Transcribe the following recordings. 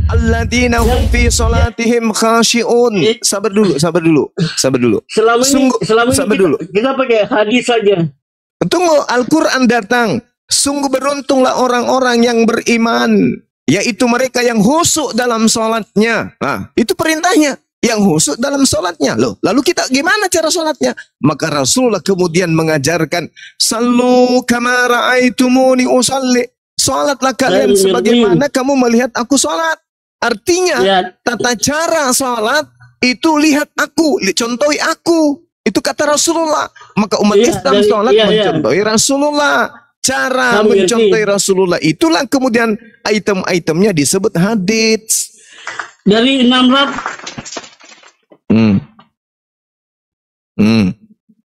Alladzina hum fi salatihim khashi'un. Sabar dulu. Selama ini kita pakai hadis saja. Tunggu, Al-Quran datang. Sungguh beruntunglah orang-orang yang beriman, yaitu mereka yang khusyuk dalam sholatnya. Nah, itu perintahnya, yang khusyuk dalam sholatnya. Loh, lalu kita gimana cara sholatnya? Maka Rasulullah kemudian mengajarkan, sallu kama ra'aitumuni usalli. Sholatlah kalian sebagaimana kamu melihat aku sholat. Artinya, tata cara sholat itu lihat aku, contohi aku. Itu kata Rasulullah. Maka umat Islam sholat mencontohi Rasulullah. Cara mencontohi Rasulullah itulah kemudian item-itemnya disebut hadits. Dari 6 rab.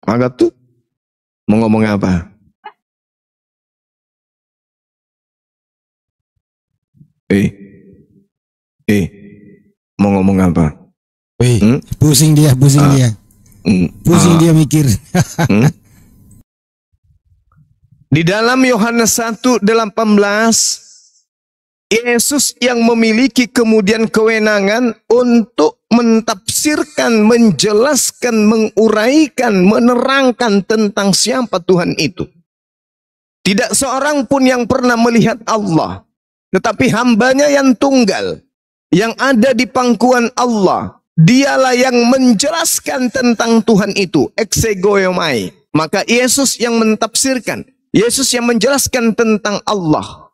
Maka tuh mau ngomong apa? Mau ngomong apa? Pusing dia. Pusing dia mikir. Di dalam Yohanes 1:18, Yesus yang memiliki kemudian kewenangan untuk mentafsirkan, menjelaskan, menguraikan, menerangkan tentang siapa Tuhan itu. Tidak seorang pun yang pernah melihat Allah, tetapi hambanya yang tunggal, yang ada di pangkuan Allah, dialah yang menjelaskan tentang Tuhan itu, exegoiomai. Maka Yesus yang mentafsirkan, Yesus yang menjelaskan tentang Allah.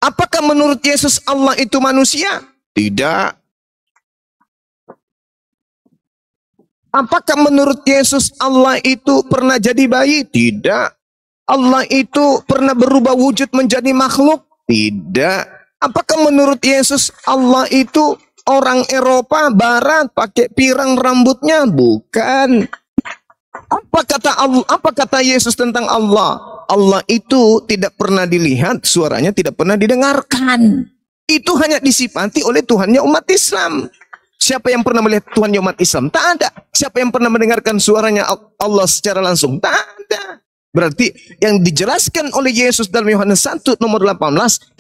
Apakah menurut Yesus Allah itu manusia? Tidak. Apakah menurut Yesus Allah itu pernah jadi bayi? Tidak. Allah itu pernah berubah wujud menjadi makhluk? Tidak. Apakah menurut Yesus Allah itu orang Eropa Barat pakai pirang rambutnya? Bukan. Apa kata Yesus tentang Allah? Allah itu tidak pernah dilihat, suaranya tidak pernah didengarkan. Itu hanya disifati oleh Tuhannya umat Islam. Siapa yang pernah melihat Tuhannya umat Islam? Tak ada. Siapa yang pernah mendengarkan suaranya Allah secara langsung? Tak ada. Berarti yang dijelaskan oleh Yesus dalam Yohanes 1:18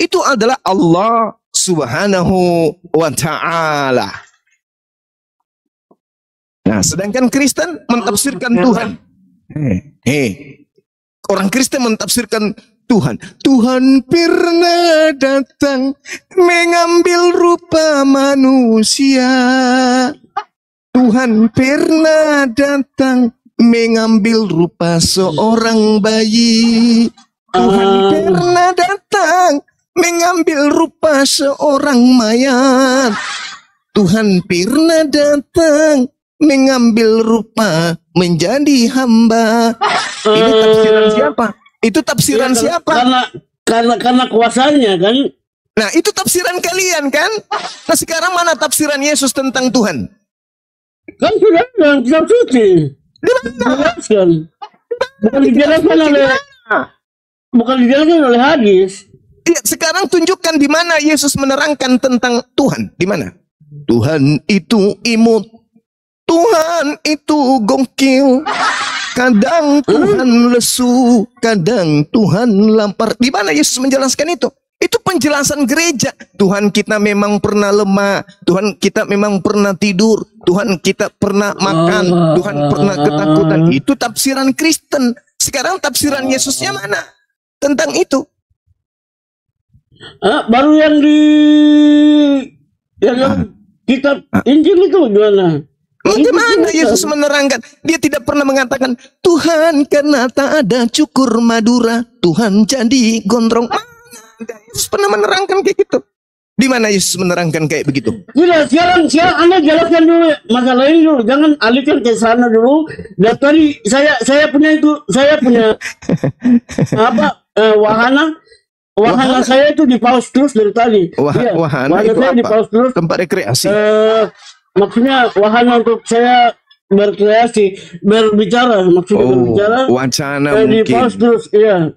itu adalah Allah Subhanahu wa ta'ala. Nah, sedangkan Kristen mentafsirkan Tuhan. Orang Kristen mentafsirkan Tuhan. Tuhan pernah datang mengambil rupa manusia. Tuhan pernah datang mengambil rupa seorang bayi. Tuhan pernah datang mengambil rupa seorang mayat. Tuhan pernah datang mengambil rupa menjadi hamba. Ini tafsiran siapa? Itu tafsiran siapa? Karena kuasanya kan. Nah, itu tafsiran kalian kan? Nah, sekarang mana tafsiran Yesus tentang Tuhan? Kan sudah dalam kitab suci. Dijelaskan. Bukan dijelaskan oleh hadis. Ya, sekarang tunjukkan di mana Yesus menerangkan tentang Tuhan. Di mana? Tuhan itu imut. Tuhan itu gongkil. Kadang Tuhan lesu, kadang Tuhan lapar. Di mana Yesus menjelaskan itu? Itu penjelasan gereja. Tuhan kita memang pernah lemah, Tuhan kita memang pernah tidur, Tuhan kita pernah makan, Tuhan pernah ketakutan. Itu tafsiran Kristen. Sekarang tafsiran Yesusnya mana? Tentang itu. Baru yang di kitab Injil itu gimana? Bagaimana Yesus menerangkan? Dia tidak pernah mengatakan, Tuhan karena tak ada cukur Madura, Tuhan jadi gondrong. Yesus pernah menerangkan kayak gitu. Di mana Yesus menerangkan kayak begitu? Tidak, sekarang Anda jelaskan dulu masalah ini dulu. Jangan alihkan ke sana dulu. Dan tadi saya punya wahana saya itu di pause terus dari tadi. Wahana itu saya apa? Di pause terus. Tempat rekreasi. Maksudnya wahana untuk saya berkreasi, berbicara, maksudnya berbicara. Wacana di mungkin. pause terus, iya.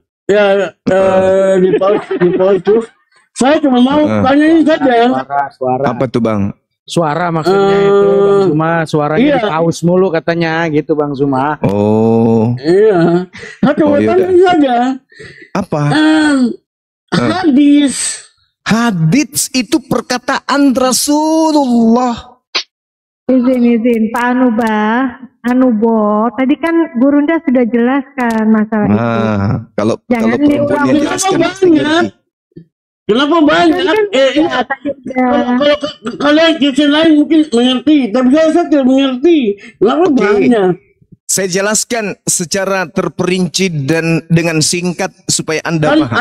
Di pause terus. Saya cuma mau tanya ini saja. Suara. Apa tuh Bang? Suara maksudnya itu Bang Zuma, suaranya di pause mulu katanya gitu Bang Zuma. Oh. Iya. Saya cuma tanya saja. Apa? Hadis. Hadits itu perkataan Rasulullah. Izin Pak Anubo, tadi kan Gurunda sudah jelaskan masalah itu. Kalau Jangan perempuan yang jelaskan banyak. Kenapa banyak? Kalau kalian Kristen lain mungkin mengerti, tapi saya tidak mengerti. Kenapa banyak? Saya jelaskan secara terperinci dan dengan singkat supaya Anda Kan paham.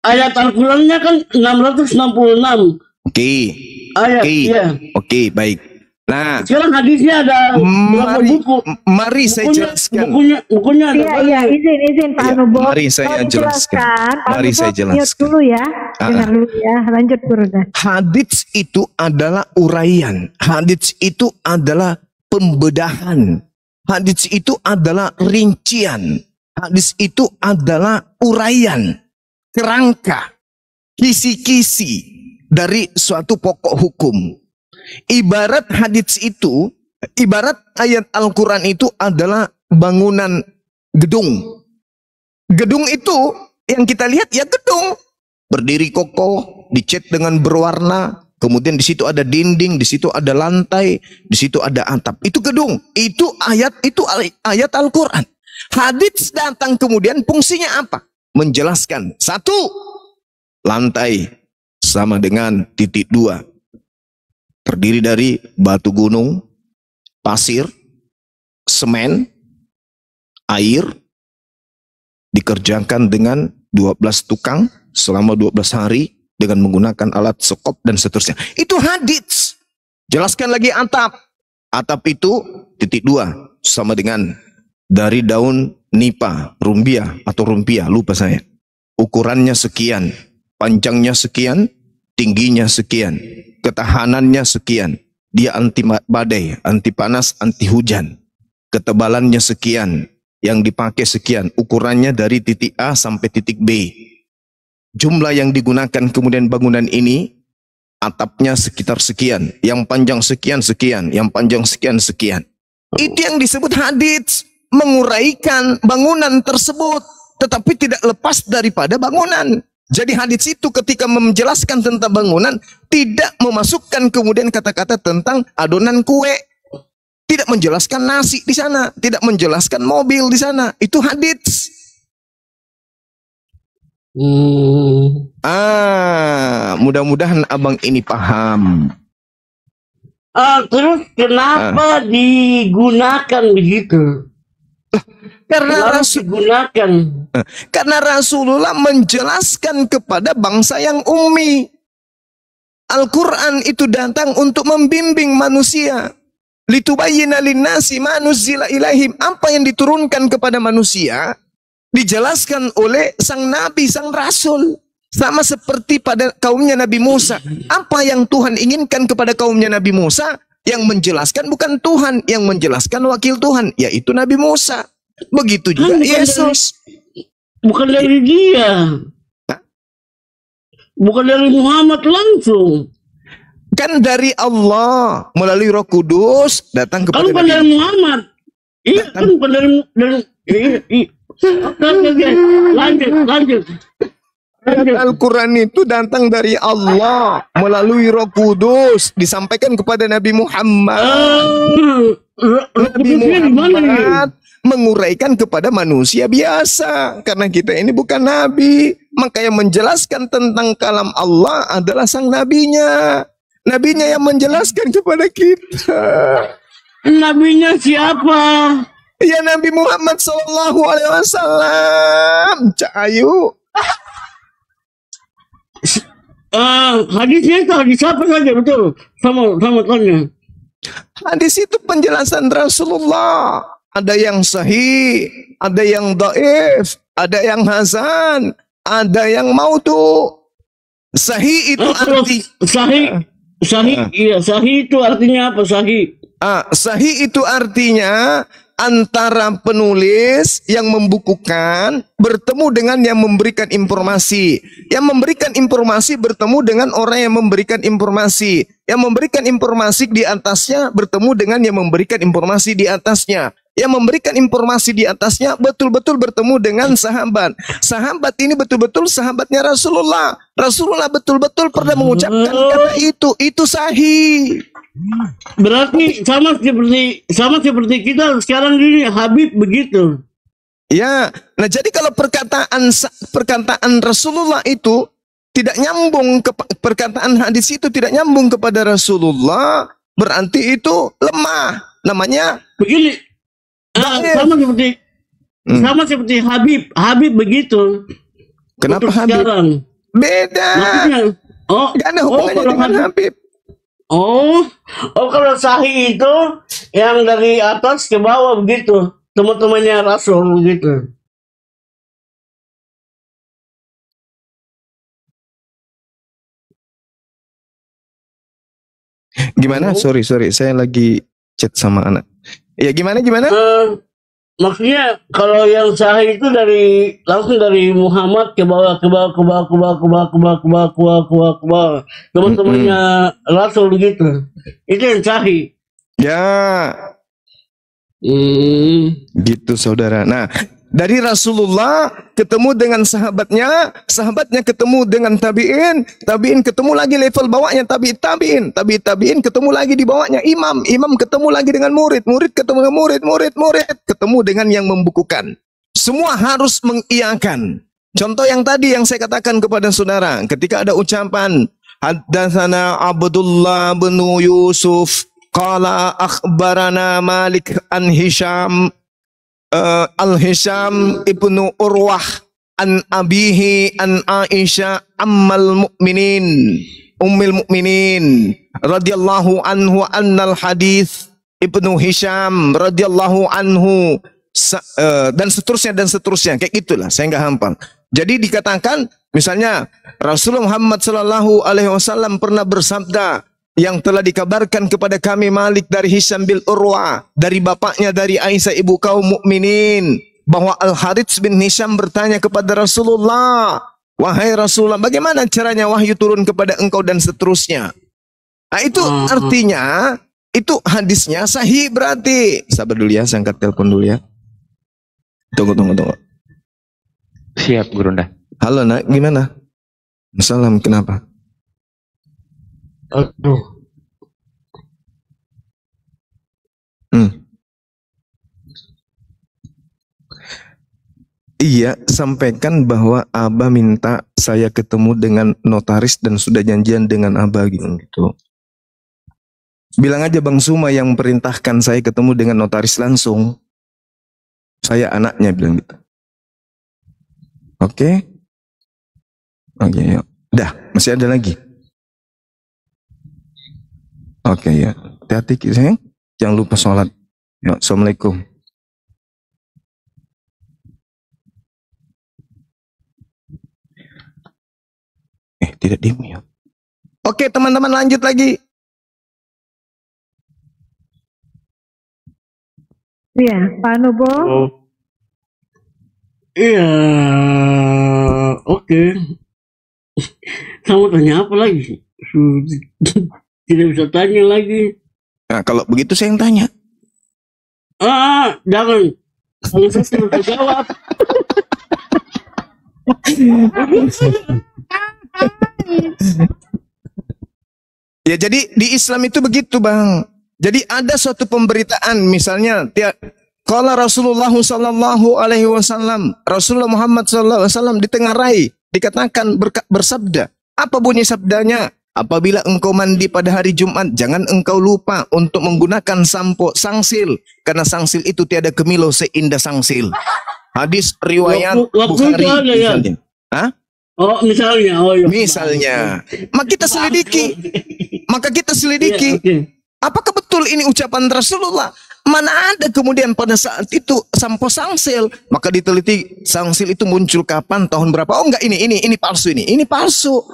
ayat Al-Qurannya kan 666. Oke. Ayat, Oke. iya. Oke, baik. Nah, Sekarang hadisnya ada berapa buku? mari saya jelaskan. Bukunya ada Iya, izin Pak Iya, Anubo. mari saya Kalau jelaskan. dijelaskan, Pak Mari Anubo saya jelaskan. mute dulu ya. Dengar dulu ya. Lanjut Gurunda. Hadits itu adalah uraian. Hadits itu adalah pembedahan. Hadits itu adalah rincian. Hadis itu adalah uraian, kerangka, kisi-kisi dari suatu pokok hukum. Ibarat hadits itu, ibarat ayat Al-Quran itu adalah bangunan gedung. Gedung itu yang kita lihat ya gedung. Berdiri kokoh, dicat dengan berwarna, kemudian di situ ada dinding, di situ ada lantai, di situ ada atap. Itu gedung. Itu ayat Al-Quran. Hadits datang kemudian fungsinya apa? Menjelaskan. Satu, lantai sama dengan titik dua. Terdiri dari batu gunung, pasir, semen, air, dikerjakan dengan 12 tukang selama 12 hari dengan menggunakan alat sekop dan seterusnya. Itu hadits. Jelaskan lagi atap. Atap itu titik dua sama dengan dari daun nipa, rumbia atau rumpia, lupa saya. Ukurannya sekian, panjangnya sekian, tingginya sekian, ketahanannya sekian. Dia anti badai, anti panas, anti hujan. Ketebalannya sekian, yang dipakai sekian, ukurannya dari titik A sampai titik B. Jumlah yang digunakan kemudian bangunan ini, atapnya sekitar sekian, yang panjang sekian, yang panjang sekian. Itu yang disebut hadits, menguraikan bangunan tersebut, tetapi tidak lepas daripada bangunan. Jadi hadits itu ketika menjelaskan tentang bangunan, tidak memasukkan kemudian kata-kata tentang adonan kue. Tidak menjelaskan nasi di sana, tidak menjelaskan mobil di sana. Itu hadits. Mudah-mudahan abang ini paham. Terus kenapa digunakan begitu? Karena Digunakan. Rasulullah menjelaskan kepada bangsa yang ummi. Al-Quran itu datang untuk membimbing manusia. Litubayyina linnasi ma nuzzila ilaihim. Apa yang diturunkan kepada manusia dijelaskan oleh sang nabi, sang rasul. Sama seperti pada kaumnya Nabi Musa. Apa yang Tuhan inginkan kepada kaumnya Nabi Musa, yang menjelaskan bukan Tuhan, yang menjelaskan wakil Tuhan, yaitu Nabi Musa. Begitu juga Yesus. Bukan dari dia. Bukan dari Muhammad langsung. Kan dari Allah melalui Roh Kudus datang kepada Bukan dari Muhammad. Iya, kan bukan dari lanjut. Al-Quran itu datang dari Allah melalui Roh Kudus, disampaikan kepada Nabi Muhammad. Nabi Muhammad menguraikan kepada manusia biasa, karena kita ini bukan nabi. Maka yang menjelaskan tentang kalam Allah adalah sang nabinya. Nabinya yang menjelaskan kepada kita. Nabinya siapa? Ya Nabi Muhammad Sallallahu Alaihi Wasallam. Cak Ayu. Hadisnya itu hadis apa saja, betul? Sama tanya. Hadis itu penjelasan Rasulullah. Ada yang sahih, ada yang dhaif, ada yang hasan, ada yang maudhu. Sahih itu arti sahih itu artinya apa sahih? Sahih itu artinya antara penulis yang membukukan bertemu dengan yang memberikan informasi. Yang memberikan informasi bertemu dengan orang yang memberikan informasi. Yang memberikan informasi di atasnya bertemu dengan yang memberikan informasi di atasnya. yang memberikan informasi di atasnya betul-betul bertemu dengan sahabat. Sahabat ini betul-betul sahabatnya Rasulullah. Rasulullah betul-betul pernah mengucapkan kata itu. Itu sahih. Berarti sama seperti kita sekarang ini Habib begitu. Ya, nah jadi kalau perkataan Rasulullah itu tidak nyambung ke perkataan hadis itu tidak nyambung kepada Rasulullah, berarti itu lemah. Namanya begini. Sama seperti Habib begitu. Kenapa Untuk Habib? sekarang. Beda. Maksudnya, Gak ada hubungannya dengan Habib. Kalau sahih itu yang dari atas ke bawah begitu. Teman-temannya Rasul begitu. Gimana? Sorry, saya lagi chat sama anak. Ya gimana? Maksudnya kalau yang sahih itu langsung dari Muhammad ke bawah teman-temannya Rasul begitu. Itu yang sahih. Ya. Gitu saudara. Nah, dari Rasulullah ketemu dengan sahabatnya, sahabatnya ketemu dengan tabi'in, tabi'in ketemu lagi level bawahnya tabi'in ketemu lagi di bawahnya imam ketemu lagi dengan murid ketemu dengan murid ketemu dengan yang membukukan. Semua harus mengiyakan. Contoh yang tadi yang saya katakan kepada saudara, ketika ada ucapan haddatsana Abdullah bin Yusuf qala akhbarana Malik an Hisham Al-Hisham ibnu Urwah an abihi an Aisyah ummul mu'minin radhiyallahu anhu annal hadis ibnu Hisham radhiyallahu anhu dan seterusnya kayak gitulah, saya nggak hafal. Jadi dikatakan misalnya Rasulullah Muhammad sallallahu alaihi wasallam pernah bersabda yang telah dikabarkan kepada kami Malik dari Hisham bil Urwa dari bapaknya dari Aisyah ibu kaum mukminin bahwa Al-Harits bin Hisham bertanya kepada Rasulullah, wahai Rasulullah, bagaimana caranya wahyu turun kepada engkau dan seterusnya. Nah itu artinya itu hadisnya sahih berarti. Sabar dulu ya, saya angkat telepon dulu ya. Tunggu. Siap, Gurunda. Halo nak, gimana? Salam, kenapa? Aduh. Iya, sampaikan bahwa Abah minta saya ketemu dengan notaris dan sudah janjian dengan Abah gitu. Bilang aja Bang Suma yang perintahkan saya ketemu dengan notaris langsung. Saya anaknya bilang gitu. Oke, yuk. Dah, masih ada lagi. Oke ya, hati-hati sayang. Jangan lupa sholat. Ya, assalamualaikum. Tidak diem ya. Oke teman-teman, lanjut lagi. Iya, Pak Nubo. Iya, oke. Kamu tanya apa lagi? Tidak bisa tanya lagi. Nah, kalau begitu saya yang tanya. Jangan. Kalau saya sudah jawab. Ya jadi di Islam itu begitu Bang. Jadi ada suatu pemberitaan misalnya qala Rasulullah sallallahu alaihi wasallam, Rasulullah Muhammad sallallahu alaihi wasallam ditengarai dikatakan bersabda. Apa bunyi sabdanya? Apabila engkau mandi pada hari Jumat, jangan engkau lupa untuk menggunakan sampo sangsil, karena sangsil itu tiada kemilau seindah sangsil. Hadis riwayat Bukhari misalnya. Hah? Misalnya. Iya. Misalnya. Maka kita selidiki. Okay. Apakah betul ini ucapan Rasulullah? Mana ada kemudian pada saat itu sampo sangsil? Maka diteliti sangsil itu muncul kapan, tahun berapa? Oh enggak, ini palsu ini. Ini palsu.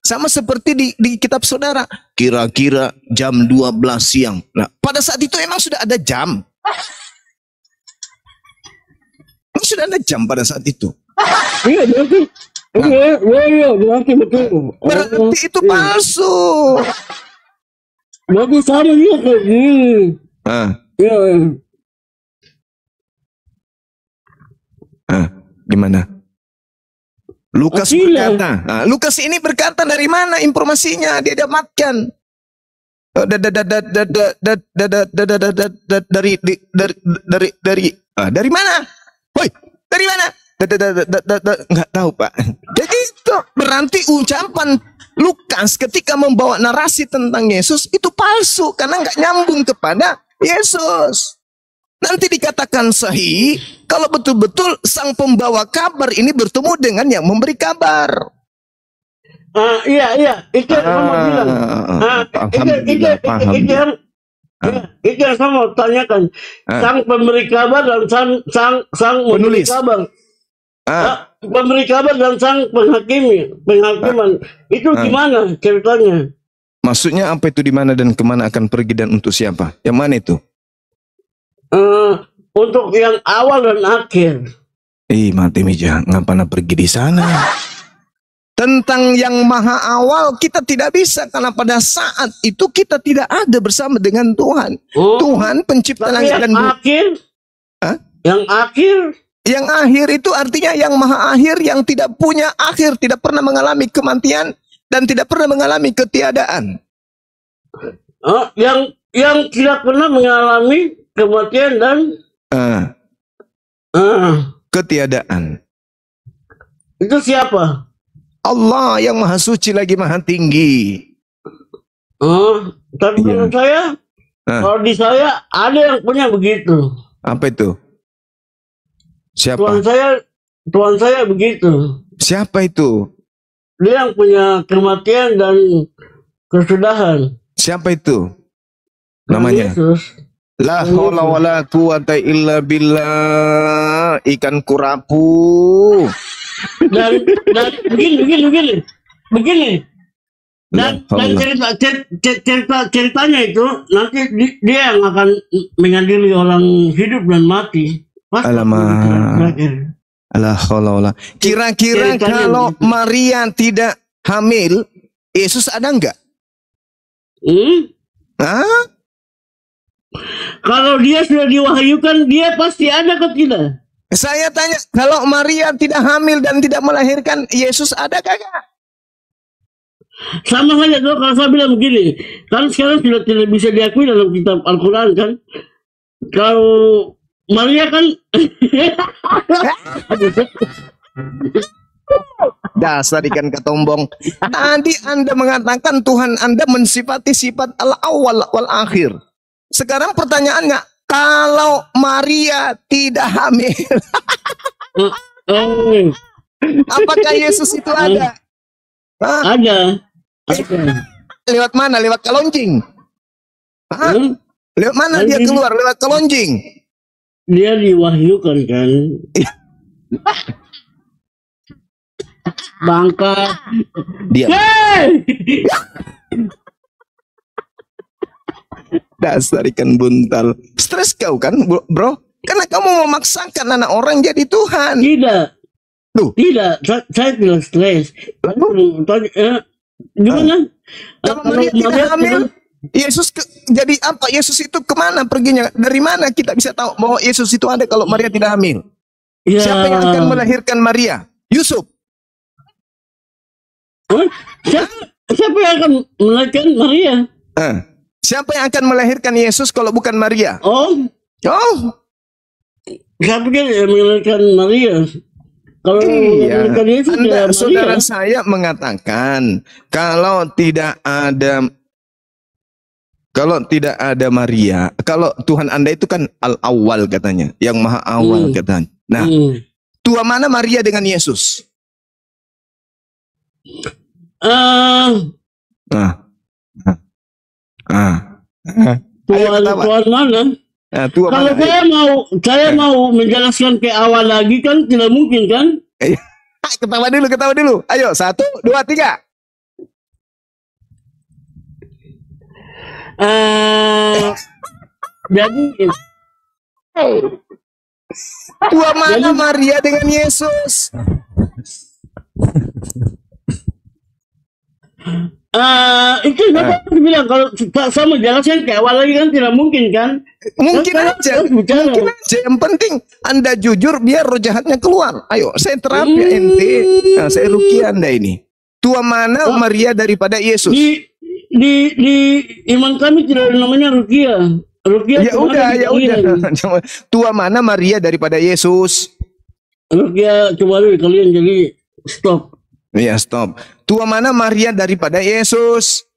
Sama seperti di kitab saudara. Kira-kira jam 12 siang. Nah, pada saat itu emang sudah ada jam. Sudah ada jam pada saat itu. Iya, berarti. Iya, berarti betul. Berarti itu palsu. Berarti sama dia kayak gini. Iya. Gimana? Lukas Artinya. berkata. Lukas ini berkata dari mana informasinya dia dapatkan? Dari mana? Woi, dari mana? Nggak tahu, Pak. Jadi itu berarti ucapan Lukas ketika membawa narasi tentang Yesus itu palsu karena nggak nyambung kepada Yesus. Nanti dikatakan sahih kalau betul-betul sang pembawa kabar ini bertemu dengan yang memberi kabar. Iya, itu yang kamu bilang. Itu yang saya mau tanyakan. Sang pemberi kabar dan sang memberi kabar. Pemberi kabar dan sang penghakiman. Itu gimana ceritanya? Maksudnya apa itu, di mana dan kemana akan pergi dan untuk siapa? Yang mana itu? Untuk yang awal dan akhir. Mati meja, nggak pernah pergi di sana. Tentang yang maha awal kita tidak bisa karena pada saat itu kita tidak ada bersama dengan Tuhan. Tuhan pencipta langit dan bumi. Yang akhir? Yang akhir itu artinya yang maha akhir, yang tidak punya akhir, tidak pernah mengalami kematian dan tidak pernah mengalami ketiadaan. Yang tidak pernah mengalami kematian dan ketiadaan. Itu siapa? Allah yang maha suci lagi maha tinggi. Tapi menurut saya, kalau di saya ada yang punya begitu. Apa itu? Siapa? Tuhan saya begitu. Siapa itu? Dia yang punya kematian dan kesudahan. Siapa itu? Namanya? Yesus. La haula wala quwata illa billah. Ikan kurapu. Dan begini. Dan ceritanya itu nanti dia yang akan mengadili orang hidup dan mati. Alamak. Kira-kira kalau Maria tidak hamil, Yesus ada enggak? Kalau dia sudah diwahyukan, dia pasti ada atau tidak? Saya tanya, kalau Maria tidak hamil dan tidak melahirkan, Yesus ada kagak? Sama saja tuh kalau saya bilang begini, kan sekarang sudah tidak bisa diakui dalam kitab Al-Quran kan. Kalau Maria kan dasar ikan ketombong. Tadi Anda mengatakan Tuhan Anda mensifati sifat al-awwal wal akhir. Sekarang pertanyaannya, kalau Maria tidak hamil, apakah Yesus itu ada? Ada. Lewat mana? Lewat kalonjing? Lewat mana dia keluar? Lewat kalonjing? Dia diwahyukan kan. Bangka. Dia. Dasar ikan buntal. Stres kau kan, bro? Karena kamu memaksakan anak orang jadi Tuhan. Tidak. Duh. Tidak, saya tidak stres. Gimana? Kalau Maria tidak hamil, Yesus jadi apa? Yesus itu kemana perginya? Dari mana kita bisa tahu bahwa Yesus itu ada kalau Maria tidak hamil? Ya. Siapa yang akan melahirkan Maria? Yusuf. Siapa yang akan melahirkan Maria? Siapa yang akan melahirkan Yesus kalau bukan Maria? Siapa yang melahirkan Maria? Kalau melahirkan Yesus, saudara saya mengatakan kalau tidak ada Maria, kalau Tuhan Anda itu kan al-awwal katanya, yang maha awal katanya. Nah, tua mana Maria dengan Yesus? Tuhan mana? Kalau saya mau menjelaskan ke awal lagi kan tidak mungkin kan? Ketawa dulu. Ayo, 1, 2, 3. Jadi tua mana Maria dengan Yesus? Itu Bapak bilang kalau sama jelasin kayak awal lagi kan tidak mungkin kan? Mungkin aja. Yang penting Anda jujur biar roh jahatnya keluar. Ayo, saya terapi ente. Nah, saya rukia Anda ini. Tua mana Maria daripada Yesus? Di iman kami tidak ada namanya rukia. Rukia ya udah. Tua mana Maria daripada Yesus? Rukia coba dulu kalian jadi stop. Iya, stop. Tua mana Maria daripada Yesus?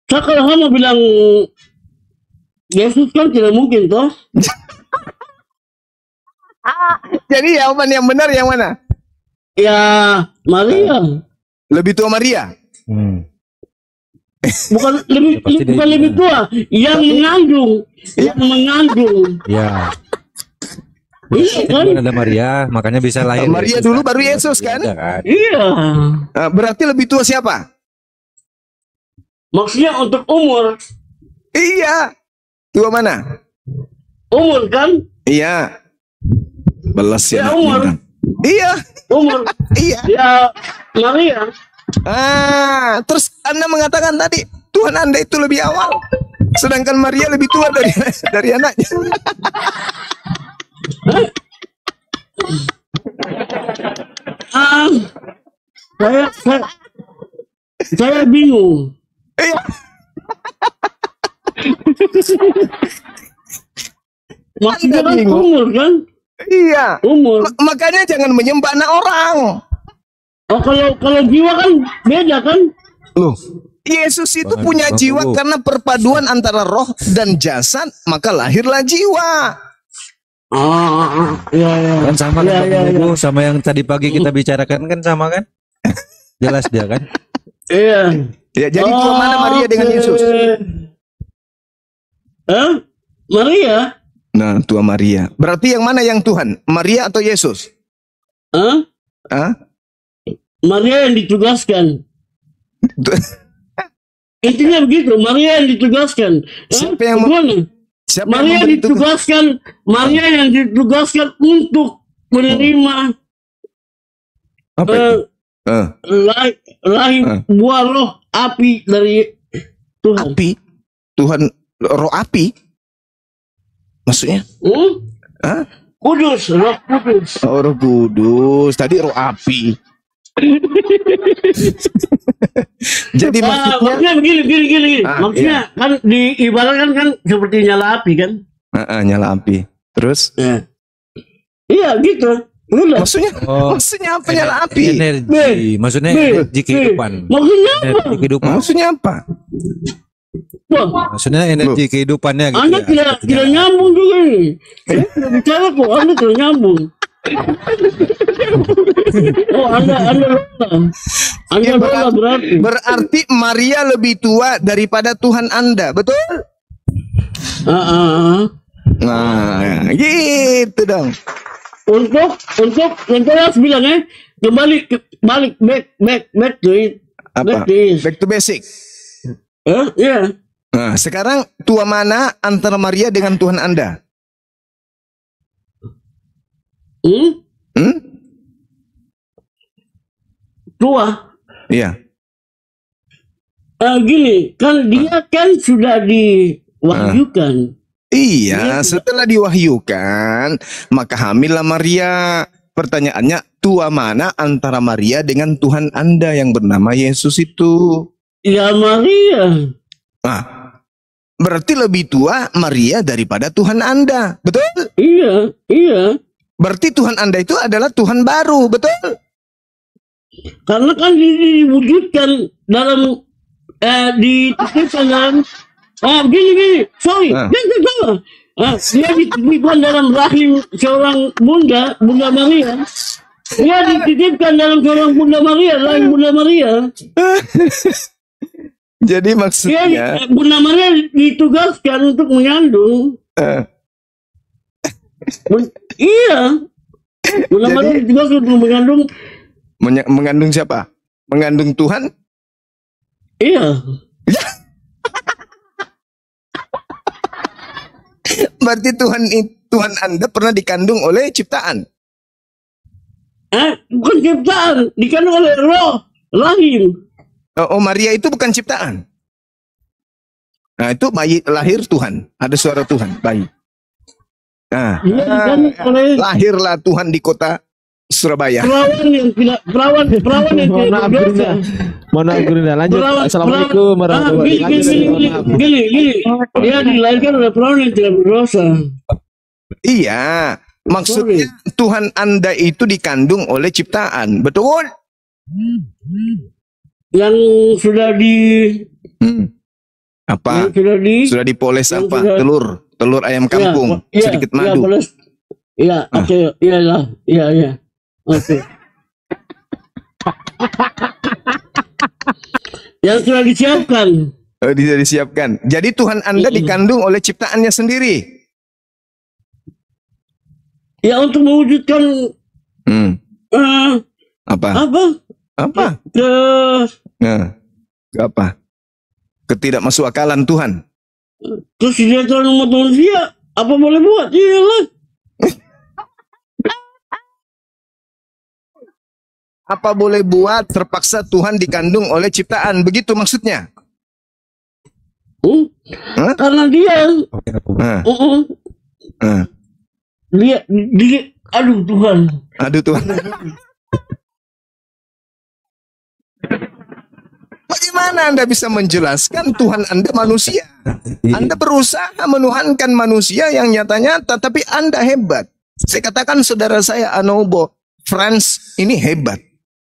Saya kalau hanya bilang Yesus kan tidak mungkin toh. Jadi yang benar yang mana? Ya Maria. Lebih tua Maria. Bukan lebih tua, yang mengandung, Ya. Iya kan? Ada Maria, makanya bisa lahir. Maria dulu baru Yesus kan? Iya. Berarti lebih tua siapa? Maksudnya untuk umur. Iya. Tua mana? Umur kan? Iya. Belas ya umur. Iya. Umur. Iya. Ya Maria. Terus Anda mengatakan tadi Tuhan Anda itu lebih awal, sedangkan Maria lebih tua dari anaknya. Saya bingung. Iya. Maksudnya kan umur kan? Iya. Umur. Makanya jangan menyembah anak orang. Oh kalau jiwa kan beda kan? Loh, Yesus itu punya jiwa karena perpaduan antara roh dan jasad, maka lahirlah jiwa. Iya. Kan sama kan sama yang tadi pagi kita bicarakan kan sama kan? Jelas dia kan? Iya. Ya, jadi tua mana Maria dengan Yesus? Maria. Nah, tua Maria. Berarti yang mana yang Tuhan? Maria atau Yesus? Maria yang ditugaskan. Intinya begitu, Maria yang ditugaskan. Siapa yang Maria yang ditugaskan, Maria yang ditugaskan untuk menerima apa itu? Lahir buah roh api dari Tuhan. Api? Tuhan roh api? Maksudnya? Kudus, roh kudus. Oh, roh kudus. Tadi roh api. Jadi maksudnya begini. Maksudnya kan diibaratkan kan seperti nyala api kan? Nyala api. Terus? Iya gitu. Maksudnya apa nyala api? Energi. Maksudnya energi kehidupan. Maksudnya apa? Energi kehidupan. Maksudnya apa? Maksudnya energi kehidupannya gitu. Anda tidak nyambung juga ini. Saya tidak bicara kok, Anda tidak nyambung. Anda berarti Maria lebih tua daripada Tuhan Anda, betul? Nah, gitu dong. Untuk yang jelas bilang balik back to it. Back to basic. Iya. Nah, sekarang tua mana antara Maria dengan Tuhan Anda? Tua. Iya. Gini, kan dia kan sudah diwahyukan. Iya, setelah diwahyukan, maka hamillah Maria. Pertanyaannya, tua mana antara Maria dengan Tuhan Anda yang bernama Yesus itu? Ya Maria. Nah, berarti lebih tua Maria daripada Tuhan Anda, betul? Iya. Berarti Tuhan Anda itu adalah Tuhan baru, betul? Karena kan diwujudkan dalam dititipkan dalam gini. Sorry. Dia dititipkan dalam rahim seorang bunda Maria. Dia dititipkan dalam seorang bunda Maria, rahim bunda Maria. Jadi maksudnya Bunda Maria ditugaskan untuk mengandung. Iya. Bunda Maria ditugaskan untuk mengandung. Mengandung siapa? Mengandung Tuhan? Iya. Berarti Tuhan Anda pernah dikandung oleh ciptaan. Bukan ciptaan, dikandung oleh roh, rahim. Oh, Maria itu bukan ciptaan. Nah, itu bayi lahir Tuhan. Ada suara Tuhan, bayi. Nah, lahirlah Tuhan di kota Surabaya. Perawan yang tidak berdosa. Mohon maaf, Gurunda. Lanjut. Assalamualaikum warahmatullahi wabarakatuh. Gini. Dia dilahirkan oleh perawan yang tidak berdosa. Iya, maksudnya Tuhan Anda itu dikandung oleh ciptaan, betul? Yang sudah apa? Sudah dipoles apa? Telur ayam kampung, sedikit madu. Iya, oke, iya. Oke. Yang sudah disiapkan. Sudah disiapkan. Jadi Tuhan Anda dikandung oleh ciptaannya sendiri. Ya, untuk mewujudkan apa? Apa? Ketidakmasukakalan Tuhan. Kesejahteraan umat manusia, apa boleh buat? Iyalah. Apa boleh buat, terpaksa Tuhan dikandung oleh ciptaan, begitu maksudnya? Karena dia aduh Tuhan. Bagaimana Anda bisa menjelaskan Tuhan Anda manusia? Anda berusaha menuhankan manusia yang nyata-nyata, tapi Anda hebat. Saya katakan saudara saya Anobo, Franz ini hebat.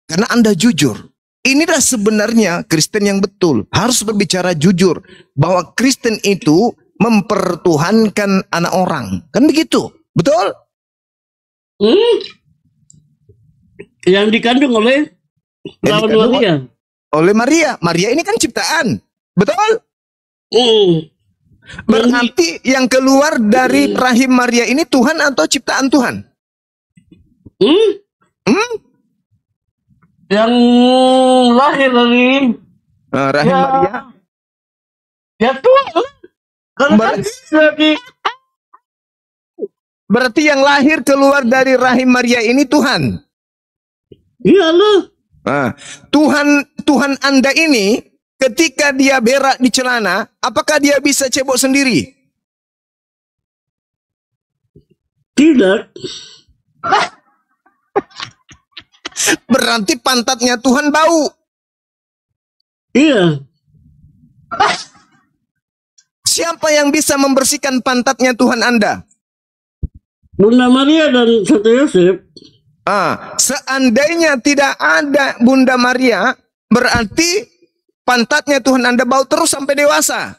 Karena Anda jujur. Inilah sebenarnya Kristen yang betul. Harus berbicara jujur. Bahwa Kristen itu mempertuhankan anak orang. Kan begitu? Betul? Yang dikandung oleh Maria. Oleh Maria. Maria ini kan ciptaan. Betul? Berarti yang keluar dari rahim Maria ini Tuhan atau ciptaan Tuhan? Yang lahir dari rahim Maria? Ya Tuhan. Berarti yang lahir keluar dari rahim Maria ini Tuhan? Iyalah. Tuhan Anda ini ketika dia berak di celana, apakah dia bisa cebok sendiri? Tidak. Berarti pantatnya Tuhan bau. Iya. Siapa yang bisa membersihkan pantatnya Tuhan Anda? Bunda Maria dan Santo Yosef. Seandainya tidak ada Bunda Maria, berarti pantatnya Tuhan Anda bau terus sampai dewasa.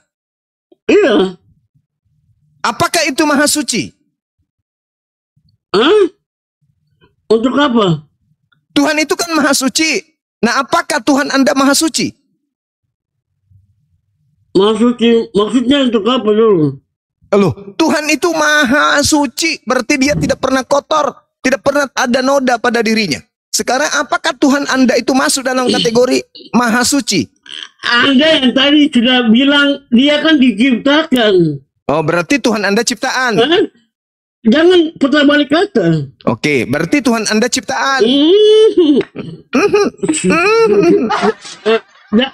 Iya. Apakah itu maha suci? Untuk apa? Tuhan itu kan maha suci. Nah, apakah Tuhan Anda maha suci? Maksudnya untuk apa dulu? Loh, Tuhan itu maha suci, berarti dia tidak pernah kotor, tidak pernah ada noda pada dirinya. Sekarang apakah Tuhan Anda itu masuk dalam kategori maha suci? Anda yang tadi sudah bilang dia kan diciptakan. Oh, berarti Tuhan Anda ciptaan. Jangan putar balik kata. Oke, berarti Tuhan Anda ciptaan.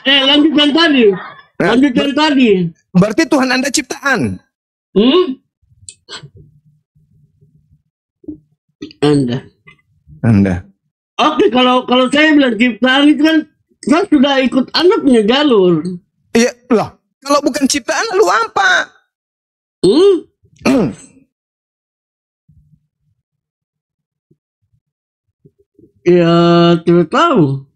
Lanjutkan tadi. Berarti Tuhan Anda ciptaan. Anda. Oke, kalau saya bilang ciptaan itu kan saya sudah ikut Anda punya jalur. Iya, lah. Kalau bukan ciptaan lalu apa? Ya, tidak tahu.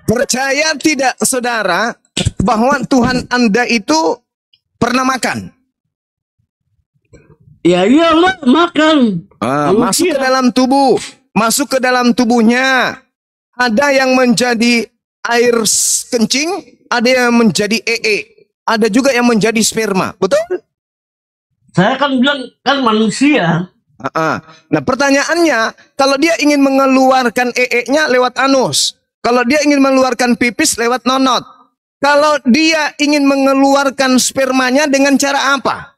Percaya tidak saudara bahwa Tuhan Anda itu pernah makan? Ya iyalah, makan. Masuk ke dalam tubuh. Masuk ke dalam tubuhnya. Ada yang menjadi air kencing, ada yang menjadi ada juga yang menjadi sperma. Betul? Saya kan bilang kan manusia. Nah, pertanyaannya, kalau dia ingin mengeluarkan nya lewat anus, kalau dia ingin mengeluarkan pipis lewat nonot, kalau dia ingin mengeluarkan spermanya dengan cara apa?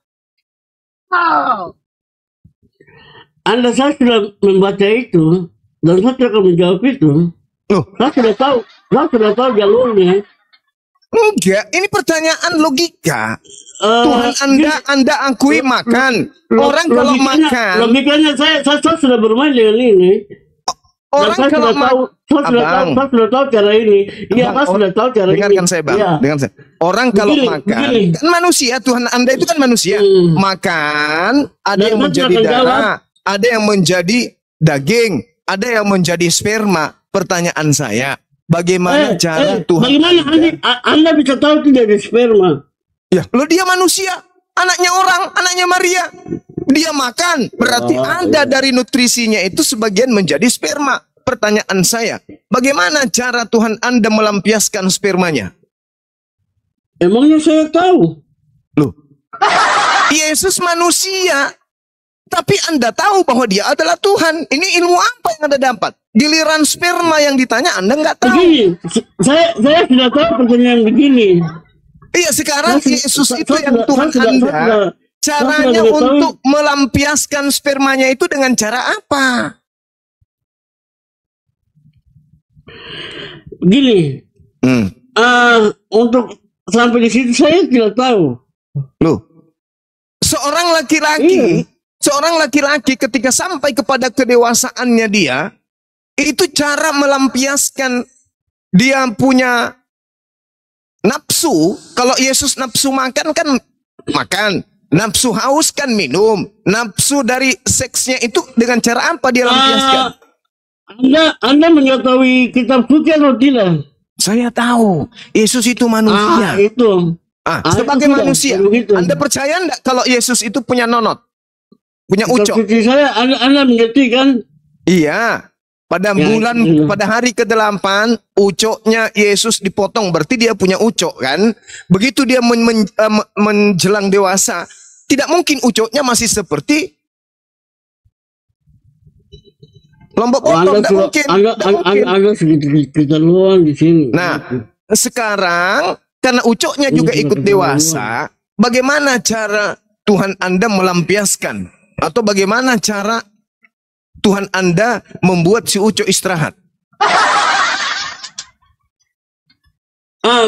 saya sudah membaca itu dan saya akan menjawab itu. Loh, Saya sudah tahu jalurnya. enggak, ini pertanyaan logika. Tuhan Anda akui makan. Orang kalau makan, logikanya saya sudah bermain dengan ini. orang saya kalau sudah tahu cara ini. Iya, saya sudah tahu cara ini. dengarkan saya, Bang. Iya. Dengarkan saya. Orang kalau makan, begini. kan manusia, Tuhan Anda itu kan manusia. Makan, ada Dan yang saya menjadi akan darah, ada yang menjadi daging, ada yang menjadi sperma. Pertanyaan saya, bagaimana cara Tuhan Bagaimana Anda bisa tahu itu dari sperma? Ya, lo dia manusia, anaknya orang, anaknya Maria. Dia makan, berarti ada dari nutrisinya itu sebagian menjadi sperma. Pertanyaan saya, bagaimana cara Tuhan Anda melampiaskan spermanya? Emangnya saya tahu? Loh, Yesus manusia, tapi Anda tahu bahwa dia adalah Tuhan. Ini ilmu apa yang Anda dapat? Giliran sperma yang ditanya Anda nggak tahu. Begini, saya sudah tahu pertanyaan begini. Iya, sekarang Yesus itu yang Tuhan Anda. Caranya untuk melampiaskan spermanya itu dengan cara apa? Begini, untuk sampai di situ saya tidak tahu. Loh, seorang laki-laki ketika sampai kepada kedewasaannya dia, itu cara melampiaskan dia punya nafsu. Kalau Yesus nafsu makan kan makan, nafsu haus kan minum, nafsu dari seksnya itu dengan cara apa dia lampiaskan? Anda mengetahui kitab suci atau tidak? Saya tahu, Yesus itu manusia. Sebagai manusia, Anda percaya enggak kalau Yesus itu punya nonot? Punya ucok? Saya, Anda mengerti kan? Iya. Pada hari ke-8, ucoknya Yesus dipotong, berarti dia punya ucok kan? Begitu dia menjelang dewasa, tidak mungkin ucoknya masih seperti lombok potong, tidak mungkin. Anda segitu keterlaluan di sini. Nah, sekarang karena ucoknya juga ikut dewasa, bagaimana cara Tuhan Anda melampiaskan? Atau bagaimana cara Tuhan Anda membuat si ucok istirahat?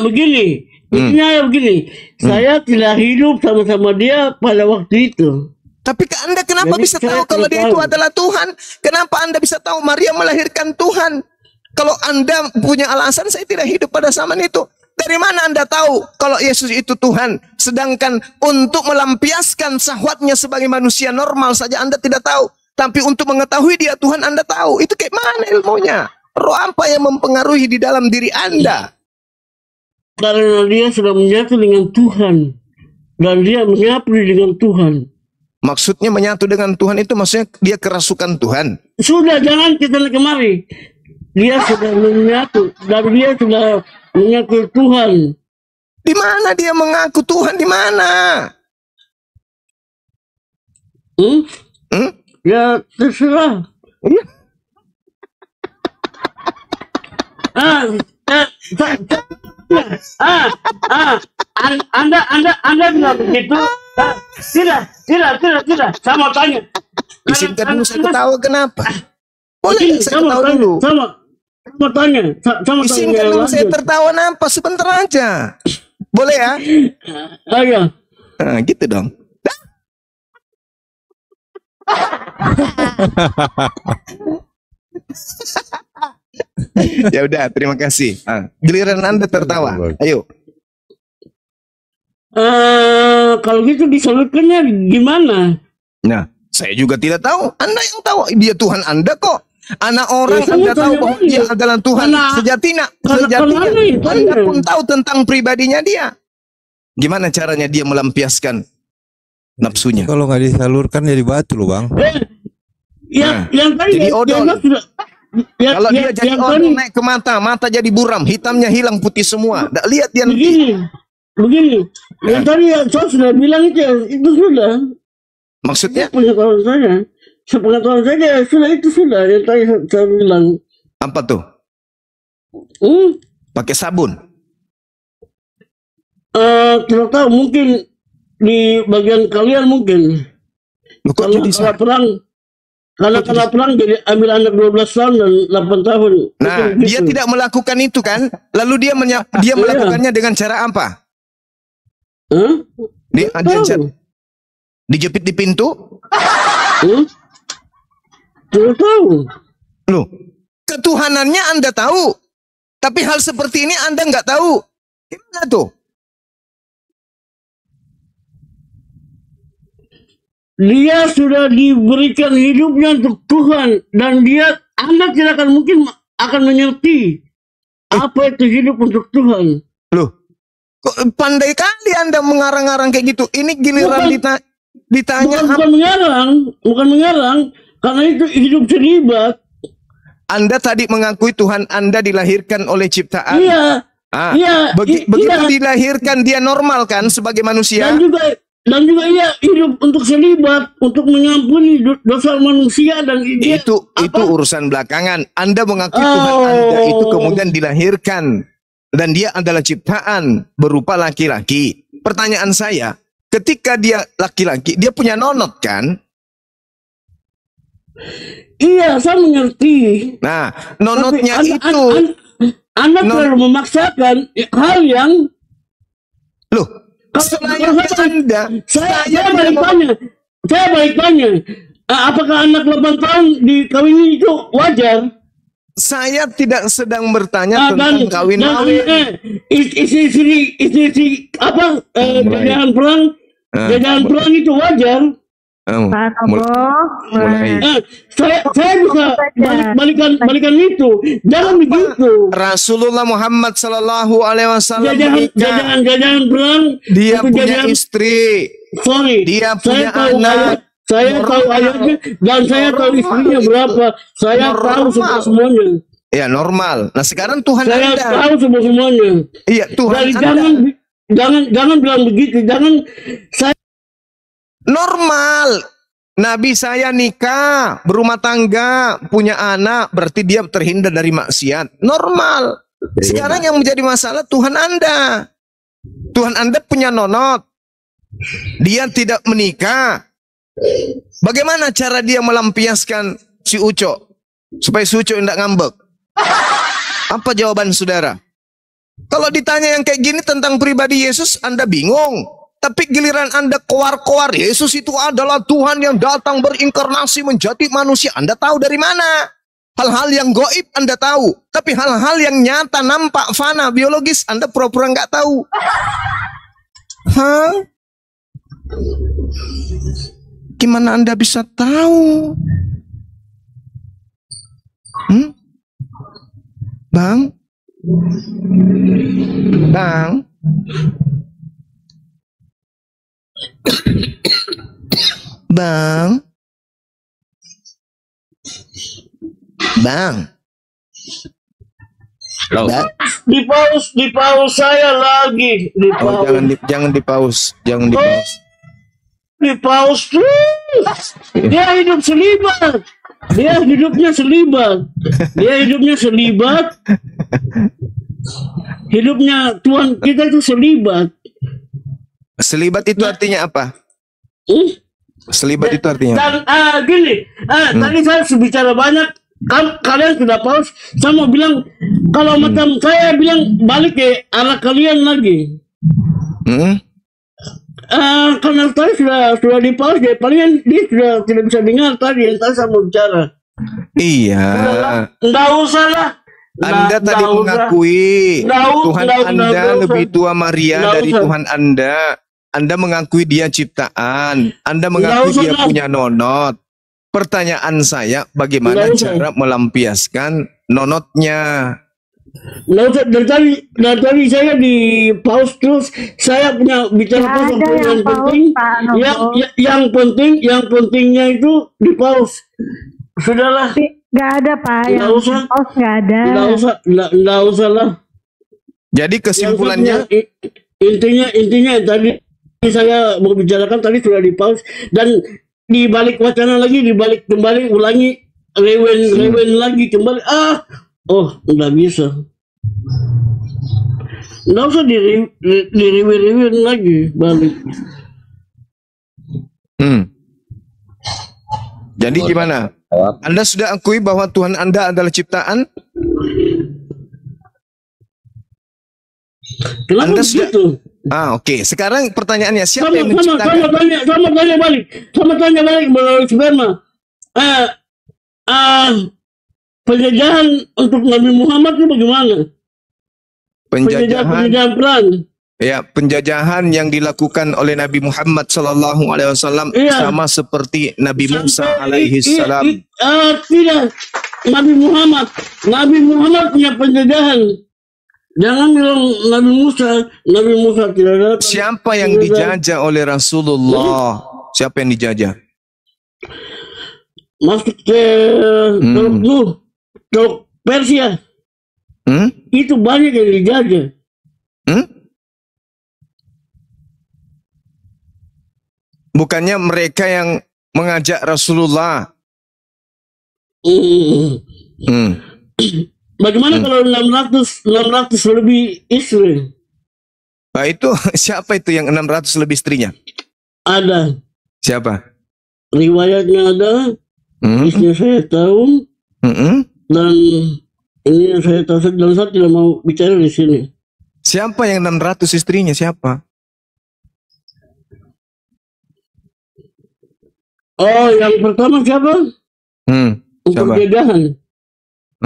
Begini. Begini. Saya tidak hidup sama-sama dia pada waktu itu. Tapi Anda kenapa bisa tahu kalau dia itu adalah Tuhan? Kenapa Anda bisa tahu Maria melahirkan Tuhan? Kalau Anda punya alasan saya tidak hidup pada zaman itu. Dari mana Anda tahu kalau Yesus itu Tuhan? Sedangkan untuk melampiaskan syahwatnya sebagai manusia normal saja Anda tidak tahu. Tapi untuk mengetahui dia Tuhan Anda tahu. Itu kayak mana ilmunya? Roh apa yang mempengaruhi di dalam diri Anda? Karena dia sudah menyatu dengan Tuhan. Dan dia menyatu dengan Tuhan. Maksudnya menyatu dengan Tuhan itu maksudnya dia kerasukan Tuhan. Sudah, jangan kita kemari. Dia sudah menyatu. Dan dia sudah mengaku Tuhan. Di mana dia mengaku Tuhan? Di mana? Ya terserah. Iya. Anda bilang begitu? Tidak. Saya mau tanya. Izinkan dulu saya ketawa kenapa? Boleh saya ketawa dulu. Sama tanya. Izinkan dulu saya tertawa nampak sebentar aja. Boleh ya? Ayo. Nah, gitu dong. Ya udah, terima kasih. Giliran Anda tertawa. Ayo. Kalau gitu disalurkannya gimana? Nah, saya juga tidak tahu. Anda yang tahu. Dia Tuhan Anda kok. Anak orang Anda tahu bahwa dia adalah Tuhan sejatinya. Anda pun tahu tentang pribadinya dia. Gimana caranya dia melampiaskan nafsunya? Kalau nggak disalurkan jadi batu loh bang. Yang tadi jadi odol. Kalau dia jadi odol naik ke mata jadi buram, hitamnya hilang, putih semua. Nggak lihat dia nanti. Begini. Yang tadi saya sudah bilang itu sudah. Maksudnya? Sepengetahuan saya sudah yang tadi saya bilang. Apa tuh? Pakai sabun? Tidak tahu, mungkin di bagian kalian mungkin. Kalau perang Karena perang jadi ambil anak 12 tahun dan 8 tahun. Nah, dia tidak melakukan itu kan? Lalu dia melakukannya dengan cara apa? Dijepit di pintu? Tidak tahu. Loh, ketuhanannya Anda tahu, tapi hal seperti ini Anda nggak tahu. Gimana tuh? Dia sudah diberikan hidupnya untuk Tuhan dan Anda tidak akan mungkin akan mengerti apa itu hidup untuk Tuhan. Loh, kok pandai kali Anda mengarang-arang kayak gitu. Ini giliran ditanya. Bukan mengarang, karena itu hidup terlibat. Anda tadi mengakui Tuhan Anda dilahirkan oleh ciptaan. Iya. Begitu dilahirkan dia normal kan sebagai manusia. Dan juga ia hidup untuk selibat, untuk mengampuni dosa manusia dan itu urusan belakangan. Anda mengakui Tuhan Anda itu kemudian dilahirkan dan dia adalah ciptaan berupa laki-laki. Pertanyaan saya, ketika dia laki-laki, dia punya nonot kan? Iya, saya mengerti. Nah, nonotnya itu Anda terlalu memaksakan hal yang selayaknya Anda. Saya balik tanya. Apakah anak 8 tahun dikawini itu wajar? Saya tidak sedang bertanya tentang kawin-kawin. Istri apa jajahan perang itu wajar. Pak Nobo. Saya bisa balikan itu. Jangan begitu. Rasulullah Muhammad Sallallahu Alaihi Wasallam jajahan perang. Dia punya istri. Dia punya anak. Saya tahu ayatnya dan saya tahu istrinya berapa. Saya tahu semuanya. Ya normal. Nah sekarang Tuhan saya Anda. Tahu semuanya. Iya Tuhan Anda. Jangan bilang begitu. Saya normal. Nabi saya nikah, berumah tangga, punya anak, berarti dia terhindar dari maksiat. Normal. Sekarang yang menjadi masalah Tuhan Anda. Tuhan Anda punya nonot. Dia tidak menikah. Bagaimana cara dia melampiaskan si Uco supaya si Uco tidak ngambek? Apa jawaban saudara? Kalau ditanya yang kayak gini tentang pribadi Yesus, Anda bingung. Tapi giliran Anda koar-koar, Yesus itu adalah Tuhan yang datang berinkarnasi menjadi manusia. Anda tahu dari mana? Hal-hal yang gaib Anda tahu. Tapi hal-hal yang nyata, nampak, fana, biologis, Anda pura-pura nggak tahu. Hah? Gimana Anda bisa tahu? Bang? Bang? Bang? Bang? Di paus saya lagi. Jangan di paus. Di paus terus. Dia hidup selibat. Dia hidupnya selibat. Hidupnya Tuhan kita itu selibat. Selibat itu artinya apa? Selibat itu artinya dan gini, tadi saya bicara banyak, kalian sudah paus. Saya mau bilang, kalau macam saya bilang balik ke arah kalian lagi. Karena tadi sudah di paus, ya palingan dia sudah tidak bisa dengar tadi yang tadi saya mau bicara. Iya. Nggak usah lah. Anda tadi mengakui Tuhan Anda lebih tua Maria dari Tuhan Anda. Anda mengakui dia ciptaan. Anda mengakui dia punya nonot. Pertanyaan saya, bagaimana cara melampiaskan nonotnya? Dari tadi saya di pause terus. Saya punya bicara yang penting. Yang pentingnya itu di pause. Sudahlah. Nggak ada Pak. Nggak usah. Nggak ada. Nggak usah lah. Jadi kesimpulannya, intinya tadi saya mau bicarakan tadi sudah di pause dan dibalik wacana lagi, dibalik kembali, ulangi, rewen lagi kembali. Nggak bisa. Nggak usah diriwin lagi balik. Jadi gimana? Anda sudah akui bahwa Tuhan Anda adalah ciptaan? Kenapa Anda sudah... begitu? Oke. Sekarang pertanyaannya, siapa yang Sama menciptakan? tanya balik melalui sperma. Penjajahan untuk Nabi Muhammad itu bagaimana? Penjajahan perang. Ya, penjajahan yang dilakukan oleh Nabi Muhammad sallallahu alaihi wasallam sama seperti Nabi Musa alaihi salam. Tidak. Nabi Muhammad punya penjajahan. Jangan bilang Nabi Musa tidak datang. Siapa yang dijajah oleh Rasulullah? Siapa yang dijajah? Masuk ke Teluk Persia. Itu banyak yang dijajah. Bukannya mereka yang mengajak Rasulullah. Bagaimana kalau 600 lebih istri? Nah, itu siapa itu yang 600 lebih istrinya? Ada. Siapa? Riwayatnya ada. Istrinya saya tahu. Dan ini yang saya tahu, dan saya tidak mau bicara di sini. Siapa yang 600 istrinya? Siapa? Oh, yang pertama siapa? Untuk Siapa? jajahan.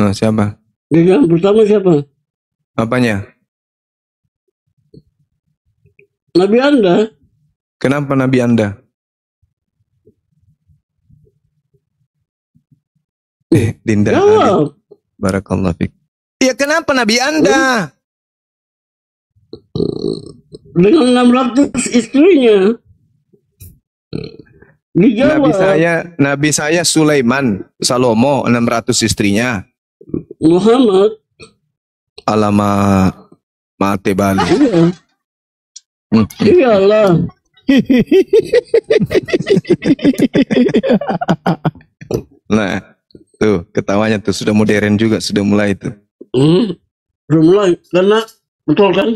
Siapa? Jajahan pertama siapa? Apanya? Nabi Anda. Kenapa Nabi Anda? Dinda. Jawab. Barakallahu fiik. Ya, kenapa Nabi Anda? Dengan 600 istrinya. Dijawab. Nabi saya Sulaiman, Salomo 600 istrinya. Muhammad. Alamak, mate balik. Iya. Iyalah. Nah, tuh ketawanya tuh sudah modern juga, sudah mulai tuh. Sudah mulai, karena betul kan?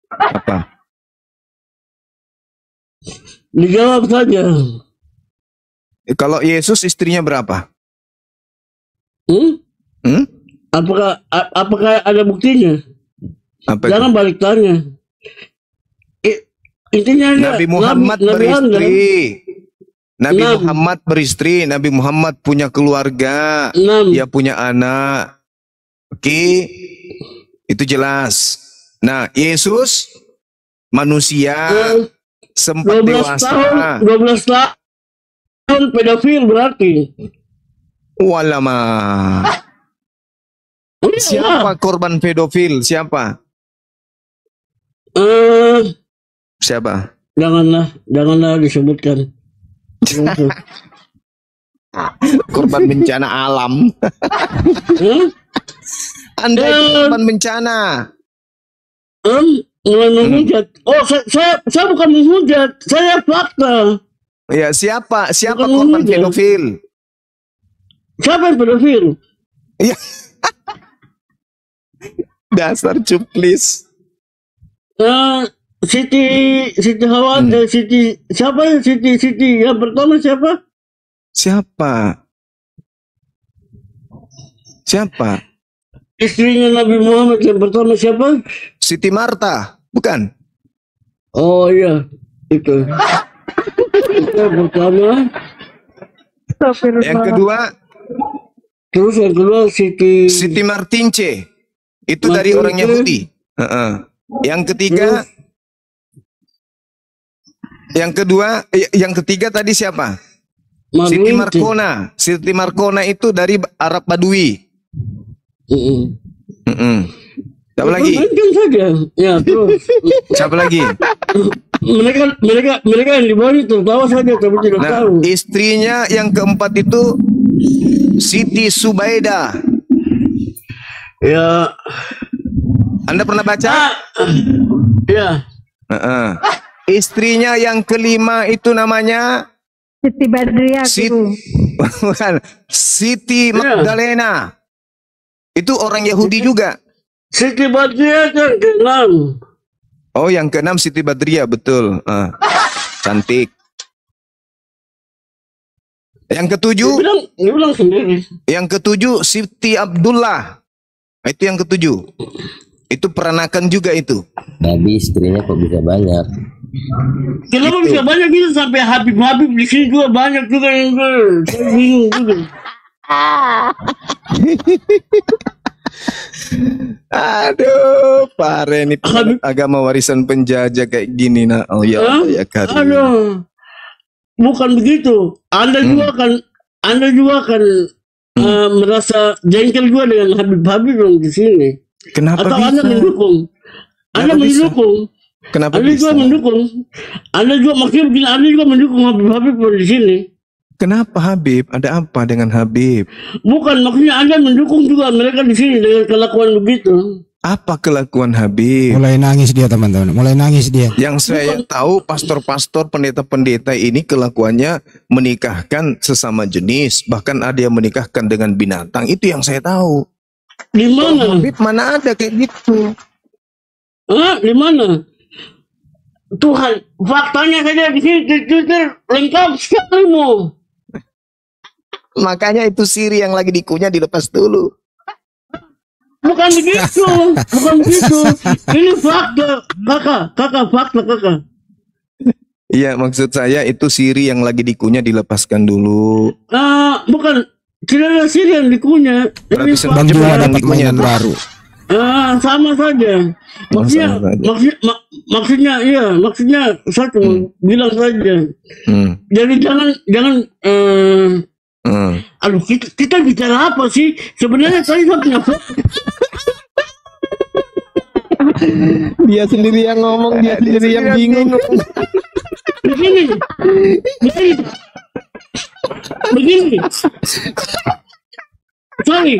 Apa? Dijawab saja. Kalau Yesus istrinya berapa? Apakah ada buktinya? Apa Jangan itu? balik tanya. Intinya Nabi Muhammad beristri. Nabi Muhammad beristri. Nabi Muhammad punya keluarga. Dia punya anak. Oke, itu jelas. Nah, Yesus manusia sempat 12 dewasa. 12 tahun pedofil berarti. Walama. Siapa korban pedofil? Siapa? Siapa? Janganlah disebutkan. Korban bencana alam. Anda korban bencana. Menghujat. Oh, saya bukan menghujat. Saya fakta. Ya, siapa Bukan korban menghujat. pedofil? Siapa yang pedofil? Ya. Dasar cuplis. Siti Hawa, siapa ya? Siti yang pertama siapa? Siapa? Istrinya Nabi Muhammad yang pertama siapa? Siti Marta, bukan? Oh iya, itu. Itu yang pertama. Yang kedua, Terus yang kedua Siti Martince. Itu dari orang Yahudi. Yang ketiga, yang ketiga tadi siapa? Siti Markona. Siti Markona itu dari Arab Badui. Siapa lagi? Saja. Ya, terus. Siapa lagi? mereka yang di bawah itu tahu saja tapi tidak tahu. Istrinya yang keempat itu Siti Subaida. Ya. Anda pernah baca? Ya. Istrinya yang kelima itu namanya Siti Badriah, Guru. bukan, Siti Magdalena. Itu orang Yahudi juga. Siti Badriah yang keenam. Oh, yang keenam Siti Badriah, betul. Cantik. Yang ketujuh, dia bilang sendiri. Yang ketujuh Siti Abdullah. Itu yang ketujuh. Itu peranakan juga itu. Tapi istrinya kok bisa banyak? Kenapa bisa banyak gitu sampai Habib di sini juga banyak juga yang saya bingung juga. Aduh, pare ini agama warisan penjajah kayak gini nak. Oh ya Allah ya Karim. Aduh. Bukan begitu. Anda juga kan merasa jengkel juga dengan Habib dong di sini. Kenapa atau bisa? Anda mendukung? Anda mendukung. Kenapa Anda bisa? juga mendukung. Anda juga maksudnya begini, Anda juga mendukung Habib di sini. Kenapa Habib? Ada apa dengan Habib? Bukan, maksudnya Anda mendukung juga mereka di sini dengan kelakuan begitu. Apa kelakuan Habib? Mulai nangis dia teman-teman, mulai nangis dia. Yang saya tahu pastor-pastor, pendeta-pendeta ini kelakuannya menikahkan sesama jenis, bahkan ada yang menikahkan dengan binatang. Itu yang saya tahu. Di mana? Habib mana ada kayak gitu? Di mana? Tuhan, faktanya saja di sini di Twitter lengkap sekali mu. Makanya itu siri yang lagi dikunyah dilepas dulu. Bukan begitu, bukan begitu. Ini fakta, kakak. Iya, maksud saya itu siri yang lagi dikunyah dilepaskan dulu. Bukan, tidak ada siri yang dikunyah. Berarti Dan juga dapat mainan baru. Sama saja. Maksudnya saya cuma bilang saja. Jadi jangan. Aduh, kita bicara apa sih? Sebenarnya saya punya dia sendiri yang ngomong, dia sendiri yang bingung. Begini. Sorry.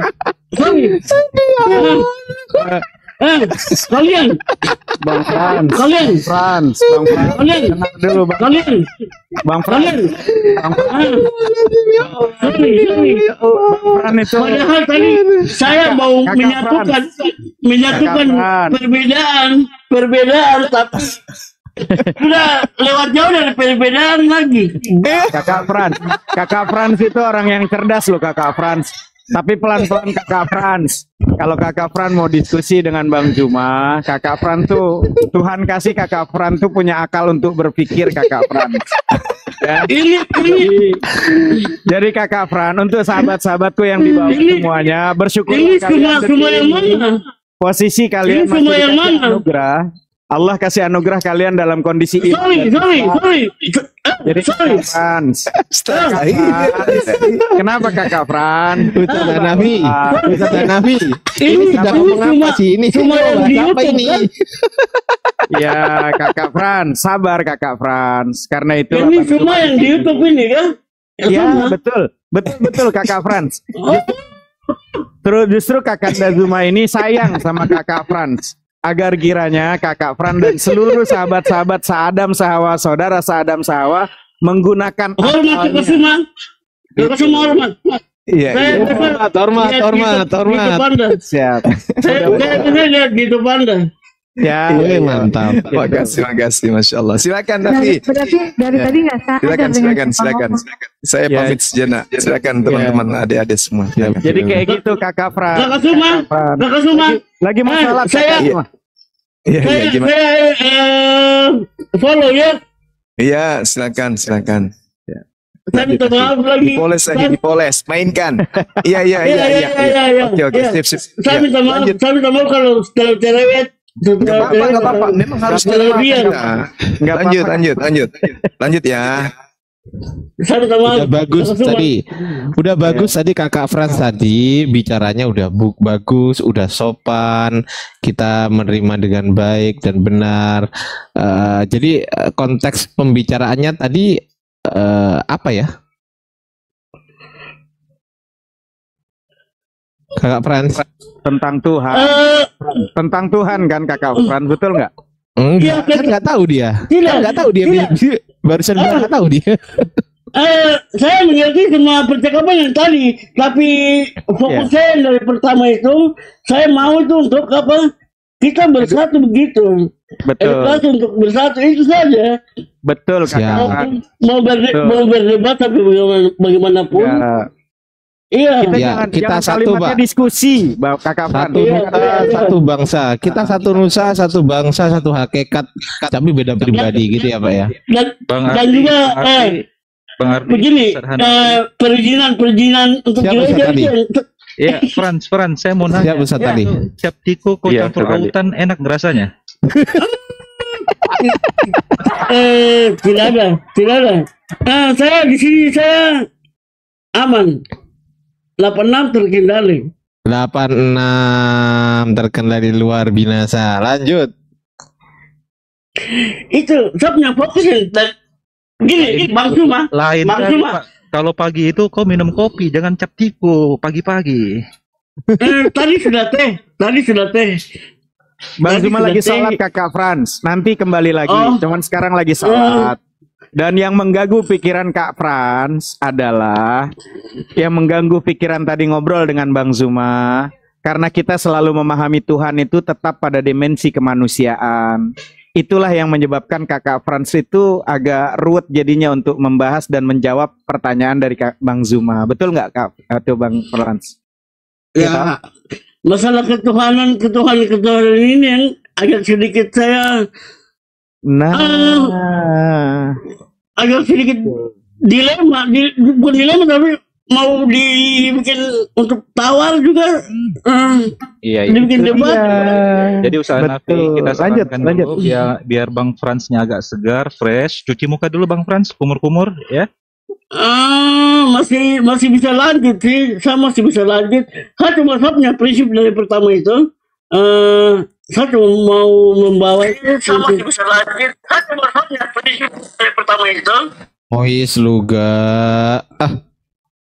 Kalian Bang Frans. Kalian padahal tadi saya mau menyatukan perbedaan tapi sudah lewat jauh dari perbedaan lagi. Kakak Frans itu orang yang cerdas loh Kakak Frans. Tapi pelan-pelan Kakak Frans. Kalau Kakak Frans mau diskusi dengan Bang Juma, Kakak Frans tuh Tuhan kasih Kakak Frans tuh punya akal untuk berpikir Kakak Frans. Ya. Jadi Kakak Frans untuk sahabat-sahabatku yang di bawah semuanya bersyukur kalian semua yang mana? Posisi kalian masih dikasih anugerah. Allah kasih anugerah kalian dalam kondisi ini. Sorry. Jadi Kakak Frans. Kenapa Kakak Frans? Ustaz Nabi. Ini sudah ngomong apa sih ini? Semua yang apa ini? Ya Kakak Frans, sabar Kakak Frans. Karena itu ini semua yang di YouTube ini kan? Ya betul Kakak Frans. Justru Kakak Zuma ini sayang sama Kakak Frans. Agar kiranya Kakak Frans dan seluruh sahabat-sahabat Saadam Sahawa, saudara Saadam Sahawa menggunakan hormat. Iya. Hormat. Siap. Saya lihat gitu Anda. Ya, mantap. Makasih, Masya Allah. Silakan Nafi. Berarti dari tadi nggak sadar. Silakan. Saya pamit sejenak. Silakan teman-teman, adik-adik semua. Jadi kayak gitu Kakak Frans. Kakak Suma. Lagi masalah saya follow ya. Iya, silakan. Saya minta maaf lagi. Dipoles, mainkan. Iya. Oke, sip. Saya minta maaf kalau cerewet. Gak apa-apa. Memang harus kelebihan. Lanjut ya. Udah bagus tadi. Udah bagus tadi Kakak Frans tadi bicaranya udah bagus, udah sopan. Kita menerima dengan baik dan benar. Jadi konteks pembicaraannya tadi apa ya? Kakak Frans tentang Tuhan. Tentang Tuhan kan Kakak Frans, betul nggak? Enggak, kan nggak tahu dia. Nggak tahu dia. Barusan bilang nggak tahu dia. Saya mengerti semua percakapan yang tadi, tapi fokus saya dari pertama itu, saya mau itu untuk apa? Kita bersatu begitu. edukasi untuk bersatu itu saja. Betul Kakak Siap. Frans. Mau berdebat tapi bagaimanapun. Ya. Iya. Kita Ya, jangan, kita jangan satu, kalimatnya Pak. diskusi, Kakak Frans. Satu nusa, satu bangsa. Kita satu nusa, satu bangsa, satu hakikat. Tapi beda pribadi gitu ya Pak ya. Dan juga begini, perizinan untuk Siap, gereja Ustaz Ali. itu Ya, Frans, saya mau Siap nanya. Ustaz Ali. Captiko kok campur autan enak rasanya? tidak ada. Saya di sini saya aman. 86 terkendali. 86 terkendali luar binasa. Lanjut. Itu saya punya fokus dan gini, Bang Cuma. Lain Bang kali, Cuma. Pak. Kalau pagi itu kau minum kopi, jangan captiko pagi-pagi. Tadi sudah teh. Bang Tadi Zuma sudah lagi teh. sholat Kakak Frans. Nanti kembali lagi. Oh. Cuman sekarang lagi sholat. Dan yang mengganggu pikiran Kak Frans adalah yang mengganggu pikiran tadi ngobrol dengan Bang Zuma. Karena kita selalu memahami Tuhan itu tetap pada dimensi kemanusiaan. Itulah yang menyebabkan Kakak Frans itu agak ruwet jadinya untuk membahas dan menjawab pertanyaan dari Bang Zuma. Betul nggak Kak atau Bang Frans? Ya, masalah ketuhanan ini yang agak sedikit saya agak sedikit dilema, bukan dilema tapi mau dibikin untuk tawar juga, Iya, dibikin debat. Jadi usaha Nafi Betul. kita Lanjut, sarankan lanjut. dulu biar Bang Fransnya agak segar, fresh. Cuci muka dulu Bang Frans, kumur-kumur ya. Masih bisa lanjut sih, saya masih bisa lanjut. Saya cuma punya prinsip dari pertama itu, saya cuma mau membawa itu. Saya masih bisa lanjut. Saya cuma punya prinsip dari pertama itu. Mois Luga.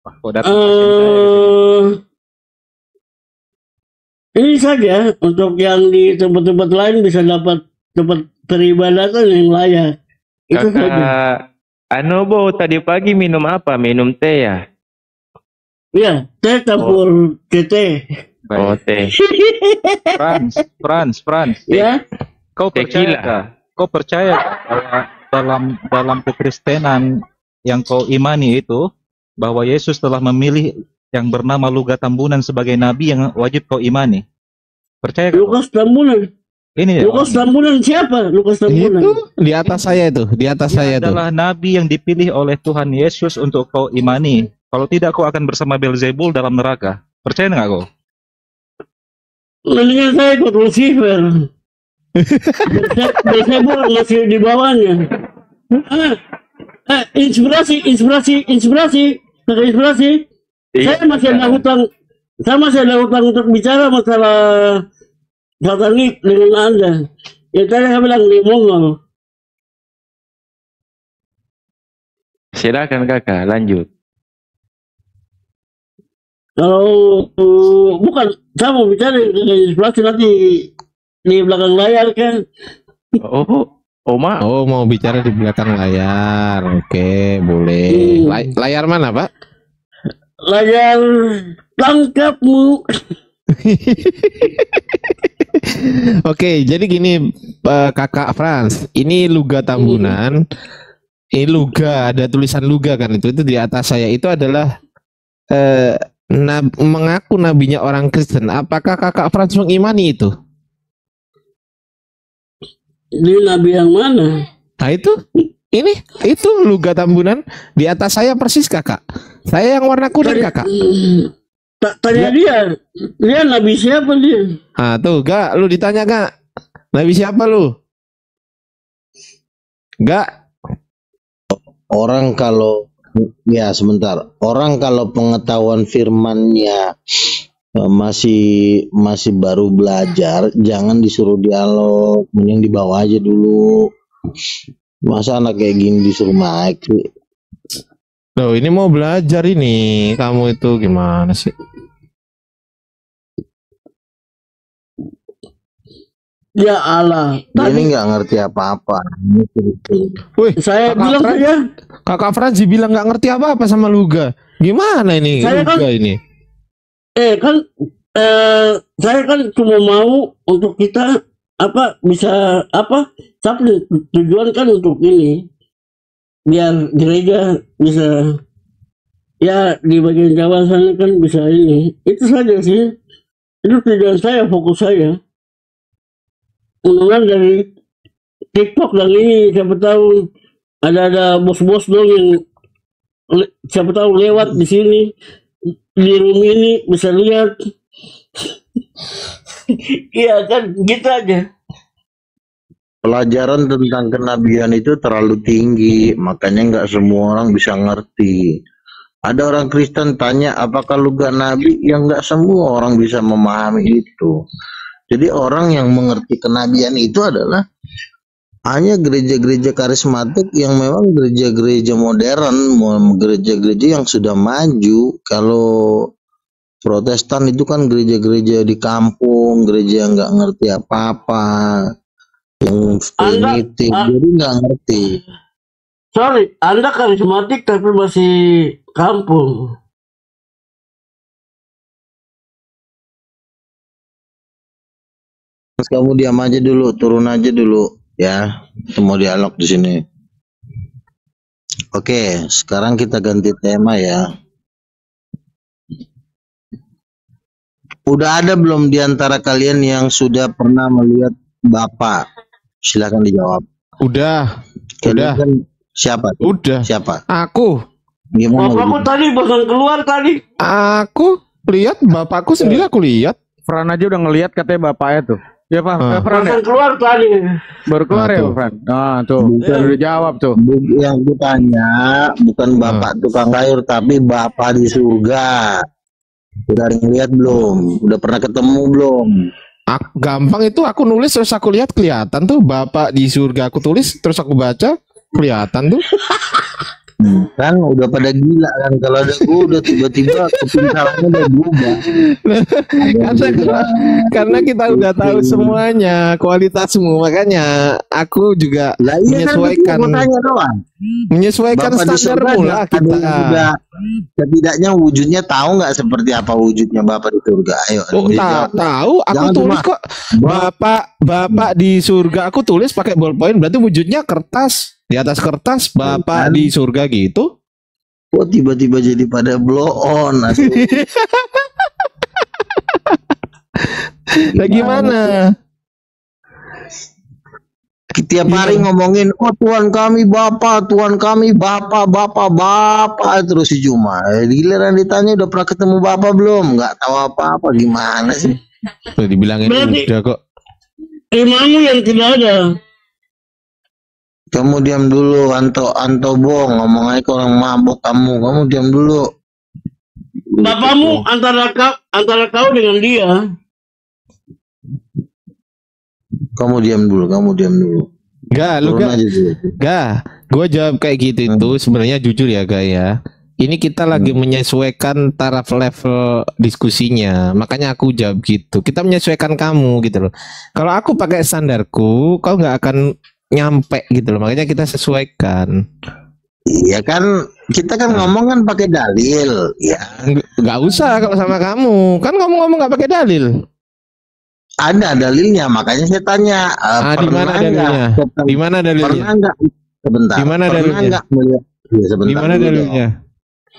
Kok datang pasien saya? Ini saja untuk yang di tempat-tempat lain bisa dapat tempat peribadatan yang layak. Itu saja. Bo, tadi pagi minum apa? Minum teh ya? Iya, teh campur teh. Oh, teh. Frans. Ya, Kau percaya? Kau percaya bahwa dalam kekristenan yang kau imani itu bahwa Yesus telah memilih yang bernama Luga Tambunan sebagai nabi yang wajib kau imani? Percaya kau? Lukas Tambunan. Ini ya. Lukas Tambunan siapa? Lukas Tambunan. Itu di atas saya itu, di atas saya Dia tuh. adalah nabi yang dipilih oleh Tuhan Yesus untuk kau imani. Kalau tidak kau akan bersama Beelzebul dalam neraka. Percaya nggak kau? Mendingan saya ikut Lucifer. Beelzebul masih di bawahnya. Inspirasi. Saya masih ada hutang untuk bicara masalah satanik dengan Anda. Ya tadi saya bilang di Mongol. Silakan kakak, lanjut. Kalau bukan, saya mau bicara dengan inspirasi nanti di belakang layar kan. Oh, mau bicara di belakang layar. Oke, boleh. Layar mana, Pak? Layar tangkapmu. Oke, jadi gini Kakak Frans, ini Luga Tambunan. Ini Luga, ada tulisan Luga kan itu di atas saya itu adalah mengaku nabinya orang Kristen. Apakah Kakak Frans mengimani itu? Ini nabi yang mana? Nah itu Luga Tambunan di atas saya persis Kakak. Saya yang warna kuning Kakak. Tanya dia nabi siapa dia? Ah tuh, Gak, lu ditanya Gak, nabi siapa lu? Gak. Orang kalau pengetahuan firmannya masih baru belajar, jangan disuruh dialog, mending dibawa aja dulu. Masa anak kayak gini disuruh naik sih? Loh, ini mau belajar ini. Kamu itu gimana sih? Ya Allah. Ini nggak ngerti apa-apa. Wih, saya bilang saja. Kakak Franzi bilang nggak ngerti apa-apa sama Luga. Gimana ini Luga ini? Saya kan cuma mau untuk kita bisa tapi tujuan kan untuk ini biar gereja bisa ya di bagian Jawa sana kan bisa ini. Itu saja sih. Itu tujuan saya, fokus saya. Mudah-mudahan dari TikTok dan ini siapa tahu ada bos-bos dong yang siapa tahu lewat di sini di room ini bisa lihat. Iya kan gitu aja. Pelajaran tentang kenabian itu terlalu tinggi, makanya nggak semua orang bisa ngerti. Ada orang Kristen tanya, apakah lu gak nabi? Ya nggak semua orang bisa memahami itu. Jadi orang yang mengerti kenabian itu adalah hanya gereja-gereja karismatik yang memang gereja-gereja modern, gereja-gereja yang sudah maju. Kalau Protestan itu kan gereja-gereja di kampung, gereja yang nggak ngerti apa-apa, yang primitif, jadi nggak ngerti. Sorry, Anda karismatik tapi masih kampung. Terus kamu diam aja dulu, turun aja dulu, ya. Kita mau dialog di sini. Oke, sekarang kita ganti tema ya. Udah ada belum di antara kalian yang sudah pernah melihat Bapak? Silakan dijawab. Udah. Kalian kan siapa? Udah. Siapa? Aku. Gimana? Bapakku tadi baru keluar tadi. Aku lihat bapakku sendiri, aku lihat. Fran aja udah ngelihat katanya bapaknya tuh. Ya Pak, Fran Baru keluar tadi. baru keluar ya Fran. Nah tuh, udah dijawab tuh. Yang ditanya bukan Bapak tukang sayur, tapi Bapak di surga. Udah ngeliat belum? Udah pernah ketemu belum? Gampang itu, aku nulis terus aku lihat kelihatan tuh Bapak di surga, aku tulis terus aku baca kelihatan tuh. Kan udah pada gila kan kalau ada udah tiba-tiba kepintarannya udah berubah. karena kita udah tahu semuanya kualitasmu, makanya aku juga menyesuaikan menyesuaikan standarmu lah kita. Setidaknya wujudnya tahu nggak seperti apa wujudnya Bapak di surga? Ayo. Tahu, aku tulis kok Bapak di surga, aku tulis pakai ballpoint, berarti wujudnya kertas. Di atas kertas Bapak di surga gitu. Kok tiba-tiba jadi pada blow on? Nah, gimana? Tiap hari ngomongin, oh Tuhan kami Bapak, Tuhan kami Bapak, terus si Juma. Giliran ditanya udah pernah ketemu Bapak belum? Nggak tahu apa-apa, gimana sih? Dibilangin udah kok. Imanmu yang tidak ada. Kamu diam dulu, Anto Bong, ngomong aja orang mabok kamu diam dulu. Bapakmu antara kau dengan dia. Kamu diam dulu. Gak, gue jawab kayak gitu itu sebenarnya jujur ya Gak ya. Ini kita lagi menyesuaikan taraf level diskusinya, makanya aku jawab gitu. Kita menyesuaikan kamu gitu loh. Kalau aku pakai standarku, kau nggak akan nyampe gitu loh, makanya kita sesuaikan. Iya kan, kita kan ngomong kan pakai dalil, ya. Nggak usah kalau sama kamu, kan ngomong nggak pakai dalil. Ada dalilnya, makanya saya tanya. Di mana dalilnya? Di mana dalilnya? Pernah nggak? Sebentar. Di mana dalilnya? Di mana dalilnya?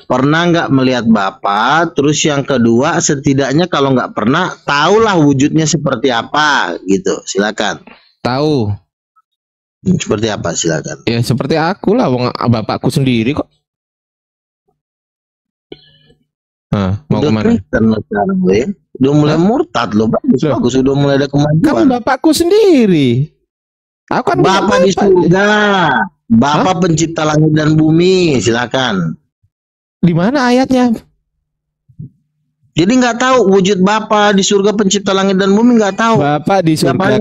Pernah nggak melihat Bapak? Terus yang kedua, setidaknya kalau nggak pernah, tahulah wujudnya seperti apa, gitu. Silakan. Tahu. Seperti apa, silakan. Ya seperti aku lah, bapakku sendiri kok. Mau kemana? Sekarang, udah mulai murtad loh, bagus, udah mulai ada kemajuan. Kan bapakku sendiri. Aku kan Bapak di surga, Bapak pencipta langit dan bumi, silakan. Di mana ayatnya? Jadi nggak tahu wujud Bapak di surga pencipta langit dan bumi, nggak tahu. Bapak di surga,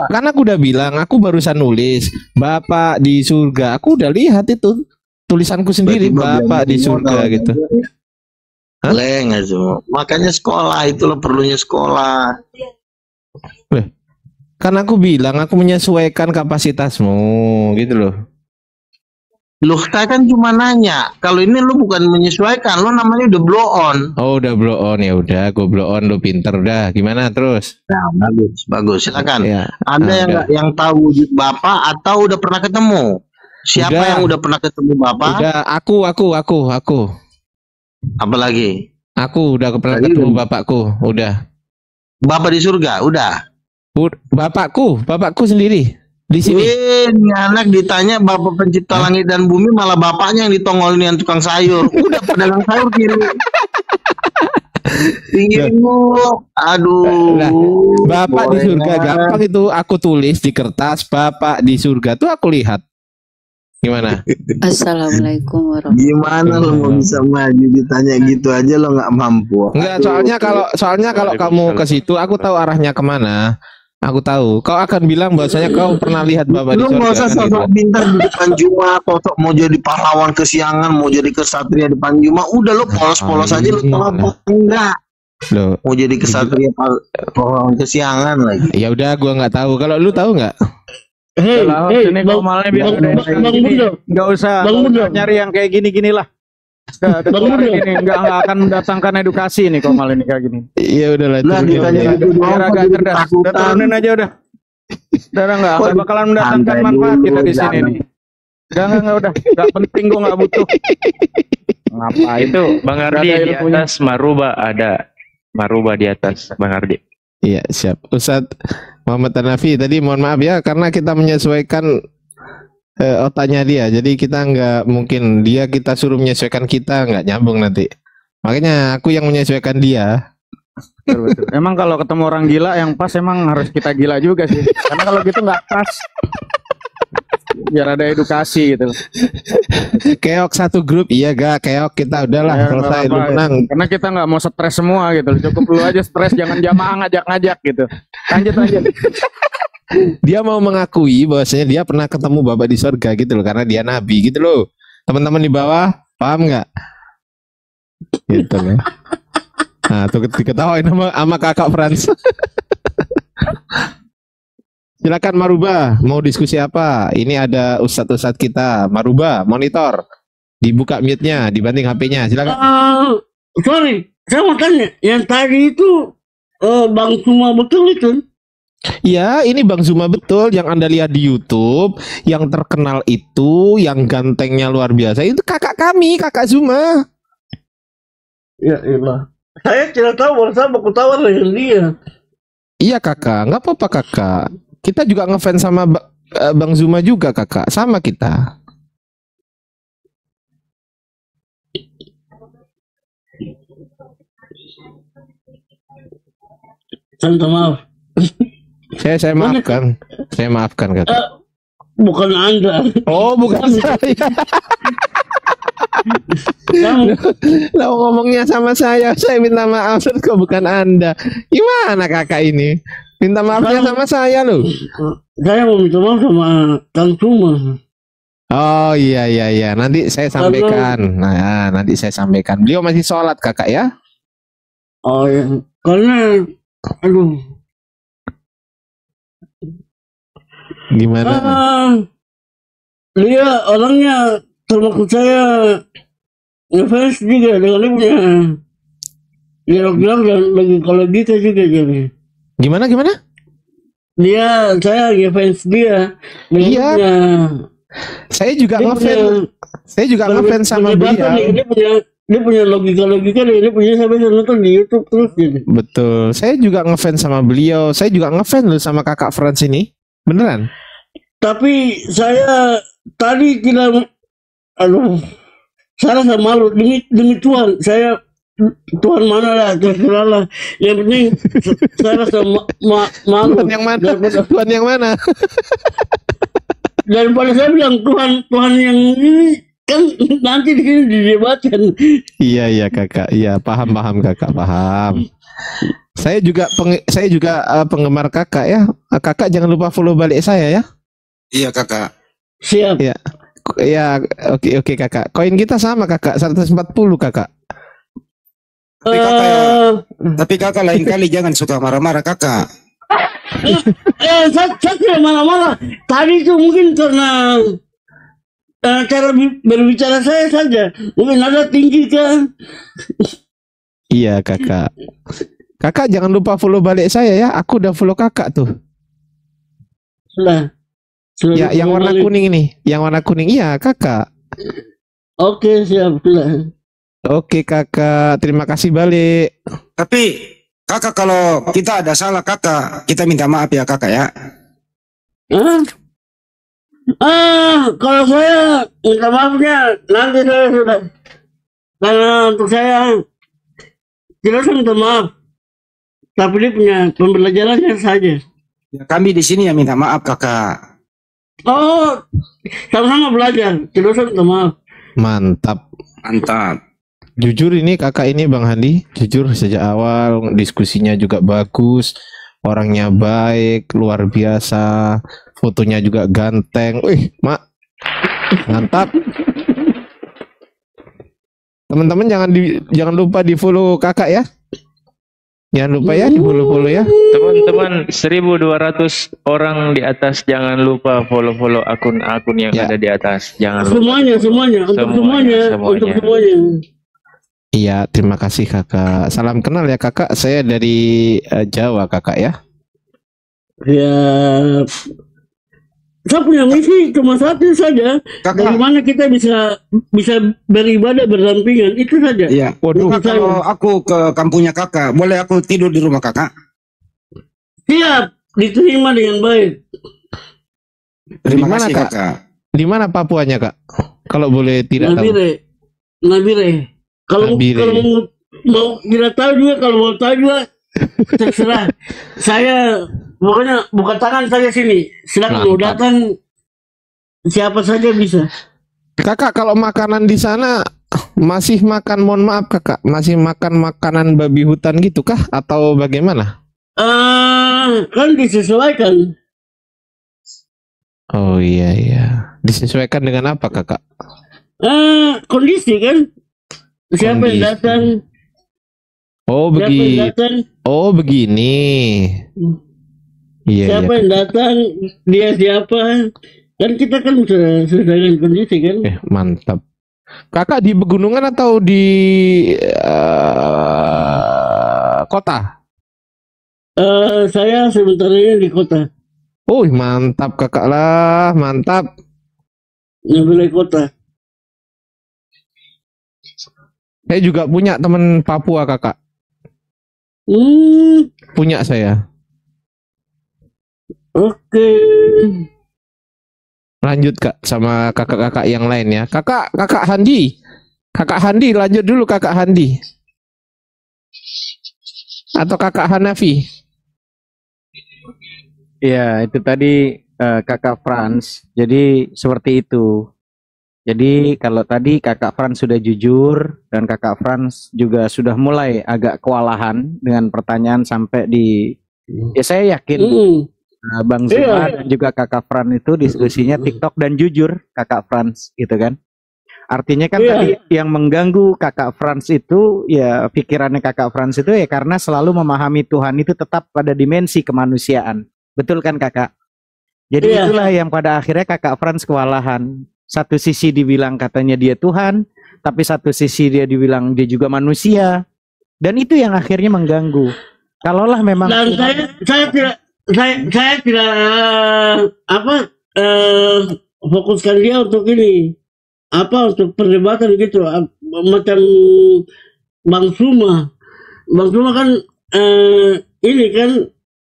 karena aku udah bilang, aku barusan nulis Bapak di surga, aku udah lihat itu tulisanku sendiri. Bapak di surga gitu. Leng aja, makanya sekolah itu lo perlunya sekolah. Kan aku bilang aku menyesuaikan kapasitasmu gitu loh. Loh, saya kan cuma nanya. Kalau ini lu bukan menyesuaikan, lu namanya udah blow on. Oh, udah blow on, ya udah, gue blow on, lu pinter dah. Gimana terus? Nah, bagus, silakan. Ya. Ada yang tahu wujud Bapak atau udah pernah ketemu? Siapa yang udah pernah ketemu Bapak? Udah, aku. Apalagi? Aku udah pernah ketemu bapakku, udah. Bapak di surga, udah. Bapakku sendiri. Di sini. Ini anak ditanya Bapak pencipta langit dan bumi, malah bapaknya yang ditongolin yang tukang sayur. Udah pedagang sayur kiri. Aduh. Nah, Bapak di surga gampang itu, aku tulis di kertas Bapak di surga tuh aku lihat. Gimana? Assalamualaikum warahmatullahi Gimana lo mau bisa maju ditanya gitu aja lo nggak mampu? Enggak, soalnya kalau kamu ke situ aku tahu arahnya kemana. Aku tahu, kau akan bilang bahwasanya kau pernah lihat Bapak di surga. Lu nggak usah sosok pintar di depan Juma, sosok mau jadi pahlawan kesiangan, mau jadi kesatria di depan Juma. Udah lo polos-polos aja lo tahu apa enggak? Loh. Mau jadi kesatria pahlawan kesiangan lagi. Ya udah, gua nggak tahu. Kalau lu tahu nggak? Ini komalnya biar nggak usah nyari yang kayak gini-gini lah. Ini nggak akan mendatangkan edukasi nih komal ini kayak gini. Iya udahlah. Biar agak cerdas. Udah turunin aja udah. Udah nggak bakalan mendatangkan manfaat kita di sini nih. Udah nggak penting, gua nggak butuh. Ngapa itu Bang Ardi di atas Maruba ada. Maruba di atas Bang Ardi. Iya siap. Ustadz Muhammad Hanafi tadi mohon maaf ya karena kita menyesuaikan otaknya dia, jadi kita nggak mungkin kita suruh menyesuaikan, kita nggak nyambung nanti. Makanya aku yang menyesuaikan dia. Betul. Emang kalau ketemu orang gila yang pas emang harus kita gila juga sih, karena kalau gitu nggak pas. Biar ada edukasi gitu. Keok satu grup, iya gak? Keok kita udahlah selesai, lu menang. Karena kita nggak mau stres semua gitu, cukup lu aja stres, jangan jamaah ngajak-ngajak gitu. Lanjut. Dia mau mengakui bahwasanya dia pernah ketemu Bapak di surga gitu loh, karena dia nabi gitu loh. Teman-teman di bawah paham nggak? Gitu loh. Nah tuh diketawain sama kakak Frans. Silakan Maruba, mau diskusi apa? Ini ada ustadz kita. Maruba, monitor, dibuka mute-nya, dibanting HP-nya. Silakan. Sorry, saya mau tanya, yang tadi itu Bang Suma betul itu? Ya, ini Bang Zuma betul yang Anda lihat di YouTube, yang terkenal itu, yang gantengnya luar biasa. Itu kakak kami, kakak Zuma. Ya iyalah. Saya tidak tahu, baru saya mau ketawa dengan dia. Iya kakak, nggak apa-apa kakak. Kita juga ngefans sama Bang Zuma juga kakak, sama kita. Minta maaf. Saya maafkan. Saya maafkan kakak. Bukan Anda. Oh, bukan saya. Lo ngomongnya sama saya minta maaf, kok bukan Anda. Gimana kakak ini? Minta maafnya sama saya loh. Saya mau minta maaf sama Kang Suma. Oh iya. Nanti saya sampaikan. Nah, nanti saya sampaikan. Beliau masih sholat kakak ya? Oh ya. Karena aduh. Gimana? Dia orangnya termasuk saya ngefans juga dengan dia punya dialog-dialog dan logika juga jadi. Gimana? Saya ngefans dia. Iya. Saya juga ngefans sama beliau. Dia punya logika dia punya sampai nonton di YouTube terus gitu. Betul. Saya juga ngefans sama beliau. Saya juga ngefans loh sama kakak Frans ini. Beneran. Tapi saya tadi tidak, saya rasa malu demi Tuhan. Tuhan mana lah, terserah lah. Yang penting saya rasa malu. Tuhan yang mana? Tuhan yang mana? Daripada saya bilang Tuhan yang ini kan nanti di sini didebatkan. Iya kakak. Iya paham kakak paham. Saya juga penggemar kakak ya. Kakak jangan lupa follow balik saya ya. Iya kakak. Siap. Ya. Ya oke kakak. Koin kita sama kakak 140 kakak. Tapi kakak lain kali jangan suka marah-marah kakak. Saya tidak marah-marah. Tadi itu mungkin karena cara berbicara saya saja. Mungkin nada tinggi kan. Iya kakak. Kakak jangan lupa follow balik saya ya. Aku udah follow kakak tuh. Sudah. Ya, yang warna kuning ini. Yang warna kuning. Iya kakak. Oke, siap. Sudah. Oke kakak. Terima kasih balik. Tapi kakak kalau kita ada salah kakak, kita minta maaf ya kakak ya. Kalau saya minta maafnya nanti saya sudah. Karena untuk saya jelas minta maaf. Tapi dia punya pembelajarannya saja. Ya, kami di sini ya minta maaf kakak. Oh, sama-sama belajar. Jelas minta maaf. Mantap. Mantap. Jujur ini kakak ini Bang Handi, jujur sejak awal diskusinya juga bagus. Orangnya baik, luar biasa. Fotonya juga ganteng. Wih, Mak. Mantap. Teman-teman jangan lupa di-follow kakak ya. Jangan lupa ya di-follow ya. Teman-teman 1.200 orang di atas, jangan lupa follow akun-akun yang ada di atas. Jangan lupa. Semuanya. Iya, terima kasih kakak. Salam kenal ya kakak. Saya dari Jawa kakak ya. Ya, saya punya misi cuma satu saja. Bagaimana kita bisa beribadah berdampingan, itu saja. Iya. Waduh, kalau aku ke kampungnya kakak, boleh aku tidur di rumah kakak? Siap, diterima dengan baik. Terima kasih kakak. Di mana Papuanya kak? Kalau boleh tidak tahu. Nabire. Kalau mau tidak tahu juga, kalau mau tahu juga terserah. Saya pokoknya buka tangan saja sini. Silakan mau datang siapa saja bisa. Kakak kalau makanan di sana masih makan, mohon maaf kakak, masih makan makanan babi hutan gitu kah atau bagaimana? Kan disesuaikan. Oh iya. Disesuaikan dengan apa kakak? Kondisi kan. Siapa yang datang? Oh begini. Iya. Siapa yang datang? Dia siapa? Kan kita kan sesuai kondisi kan. Mantap. Kakak di pegunungan atau di kota? Saya sebenarnya di kota. Oh mantap kakak lah, mantap. Ngambil kota. Saya juga punya teman Papua kakak. Punya saya. Oke. Lanjut kak sama kakak-kakak yang lain ya. Kakak Handi. Kakak Handi lanjut dulu kakak Handi. Atau kakak Hanafi. Ya itu tadi kakak Frans. Jadi seperti itu. Jadi kalau tadi kakak Frans sudah jujur dan kakak Frans juga sudah mulai agak kewalahan dengan pertanyaan sampai di ya saya yakin Bang Zuma dan juga kakak Frans itu diskusinya TikTok dan jujur kakak Frans gitu kan. Artinya kan tadi yang mengganggu kakak Frans itu ya pikirannya kakak Frans itu ya karena selalu memahami Tuhan itu tetap pada dimensi kemanusiaan. Betul kan kakak? Jadi itulah yang pada akhirnya kakak Frans kewalahan. Satu sisi dibilang katanya dia Tuhan, tapi satu sisi dia dibilang dia juga manusia, dan itu yang akhirnya mengganggu. Kalaulah memang dan saya tidak fokuskan dia untuk ini untuk perdebatan gitu macam Bang Suma kan ini kan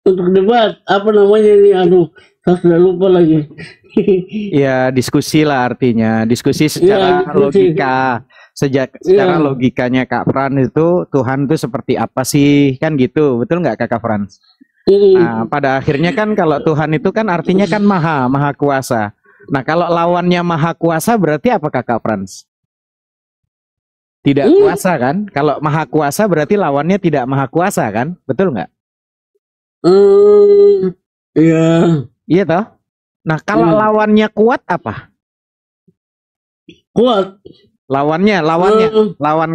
untuk debat apa namanya ini saya sudah lupa lagi. Ya diskusi lah artinya diskusi secara logika secara logikanya Kak Fran itu Tuhan itu seperti apa sih kan gitu, betul nggak Kakak Frans? Nah pada akhirnya kan kalau Tuhan itu kan artinya kan maha kuasa. Nah kalau lawannya maha kuasa berarti apa Kakak Frans? Tidak kuasa kan? Kalau maha kuasa berarti lawannya tidak maha kuasa kan? Betul nggak? Iya toh. Nah kalau lawannya kuat apa? Kuat. Lawan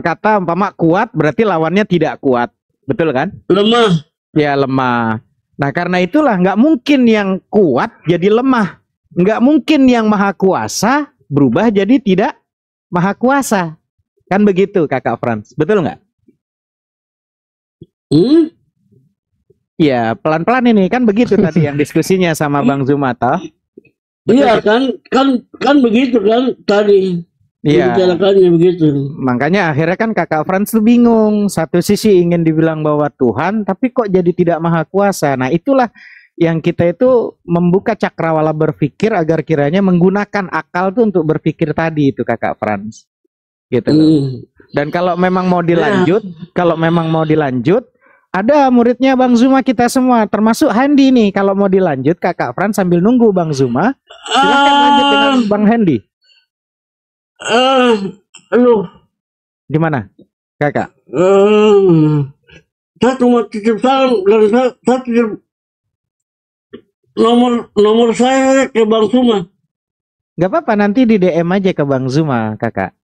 kata umpama kuat berarti lawannya tidak kuat, betul kan? Lemah. Ya lemah. Nah karena itulah nggak mungkin yang kuat jadi lemah, nggak mungkin yang maha kuasa berubah jadi tidak maha kuasa. Kan begitu Kakak Frans, betul nggak? Iya, pelan-pelan ini kan begitu tadi yang diskusinya sama Bang Zuma toh. Iya kan begitu kan tadi. Iya. Bicarakannya begitu. Makanya akhirnya kan Kakak Frans tuh bingung. Satu sisi ingin dibilang bahwa Tuhan, tapi kok jadi tidak maha kuasa. Nah itulah yang kita itu membuka cakrawala berpikir agar kiranya menggunakan akal tuh untuk berpikir tadi itu Kakak Frans. Gitu. Dan kalau memang mau dilanjut, ada muridnya Bang Zuma kita semua, termasuk Handi nih. Kalau mau dilanjut Kakak Frans sambil nunggu Bang Zuma, silakan lanjut dengan Bang Handi. Lu gimana, Kakak? Saya cuma titip salam dan saya titip nomor saya ke Bang Zuma. Gak apa-apa, nanti di DM aja ke Bang Zuma, Kakak.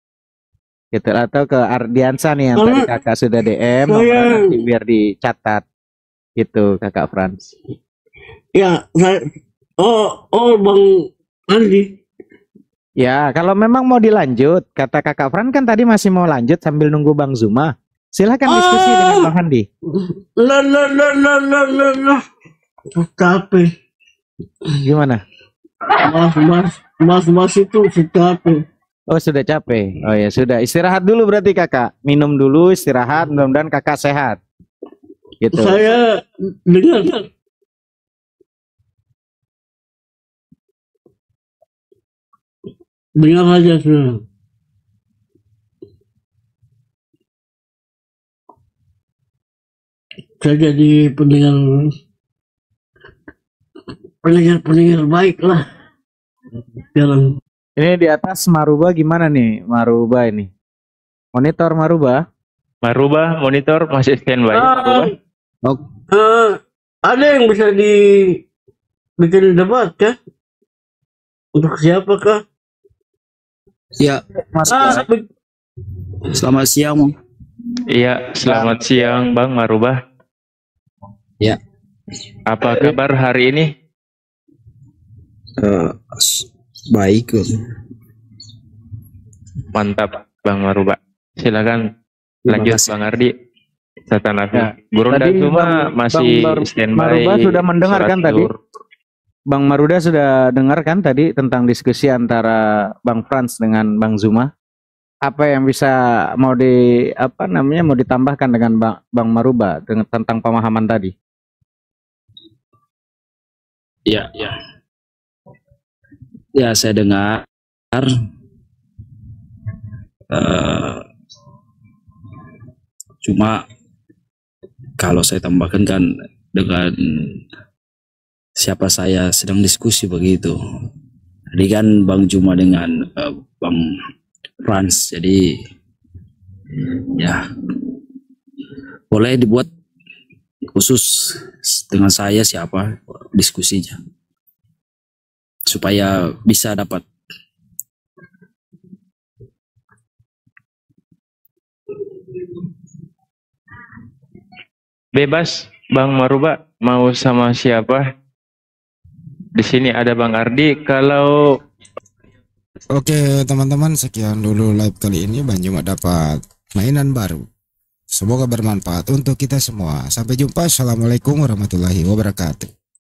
Gitu, atau ke Ardiansa nih yang tadi Kakak sudah DM, nanti biar dicatat. Gitu, Kakak Frans. Ya, saya Bang Andi. Ya, kalau memang mau dilanjut, kata Kakak Frans kan tadi masih mau lanjut sambil nunggu Bang Zuma. Silakan diskusi dengan Bang Handi. Capek. Gimana? Mas itu capek. Oh, sudah capek. Oh ya sudah, istirahat dulu berarti Kakak. Minum dulu, istirahat, mudah-mudahan Kakak sehat. Gitu. Saya dengar aja sudah. Saya jadi pendengar baik lah. Dalam ini di atas Maruba gimana nih? Maruba ini. Monitor Maruba. Maruba monitor masih standby. Ada yang bisa bikin debat kah? Untuk siapa kah? Ya. Selamat siang. Iya, selamat siang Bang Maruba. Ya. Apa kabar hari ini? Baik. Mantap Bang Maruba. Silakan lanjut Bang Ardi. Satanafi. Ya. Gurunda cuma masih standby. Maruba sudah mendengarkan tadi. Bang Maruda sudah dengarkan tadi tentang diskusi antara Bang Frans dengan Bang Zuma. Apa yang bisa mau ditambahkan dengan Bang Maruba tentang pemahaman tadi? Ya. Ya, saya dengar. Cuma kalau saya tambahkan kan dengan siapa saya sedang diskusi begitu. Jadi kan Bang Zuma dengan Bang Frans, jadi ya boleh dibuat khusus dengan saya siapa diskusinya supaya bisa dapat. Bebas Bang Maruba mau sama siapa? Di sini ada Bang Ardi. Kalau Oke teman-teman, sekian dulu live kali ini. Bang Zuma dapat mainan baru. Semoga bermanfaat untuk kita semua. Sampai jumpa. Assalamualaikum warahmatullahi wabarakatuh.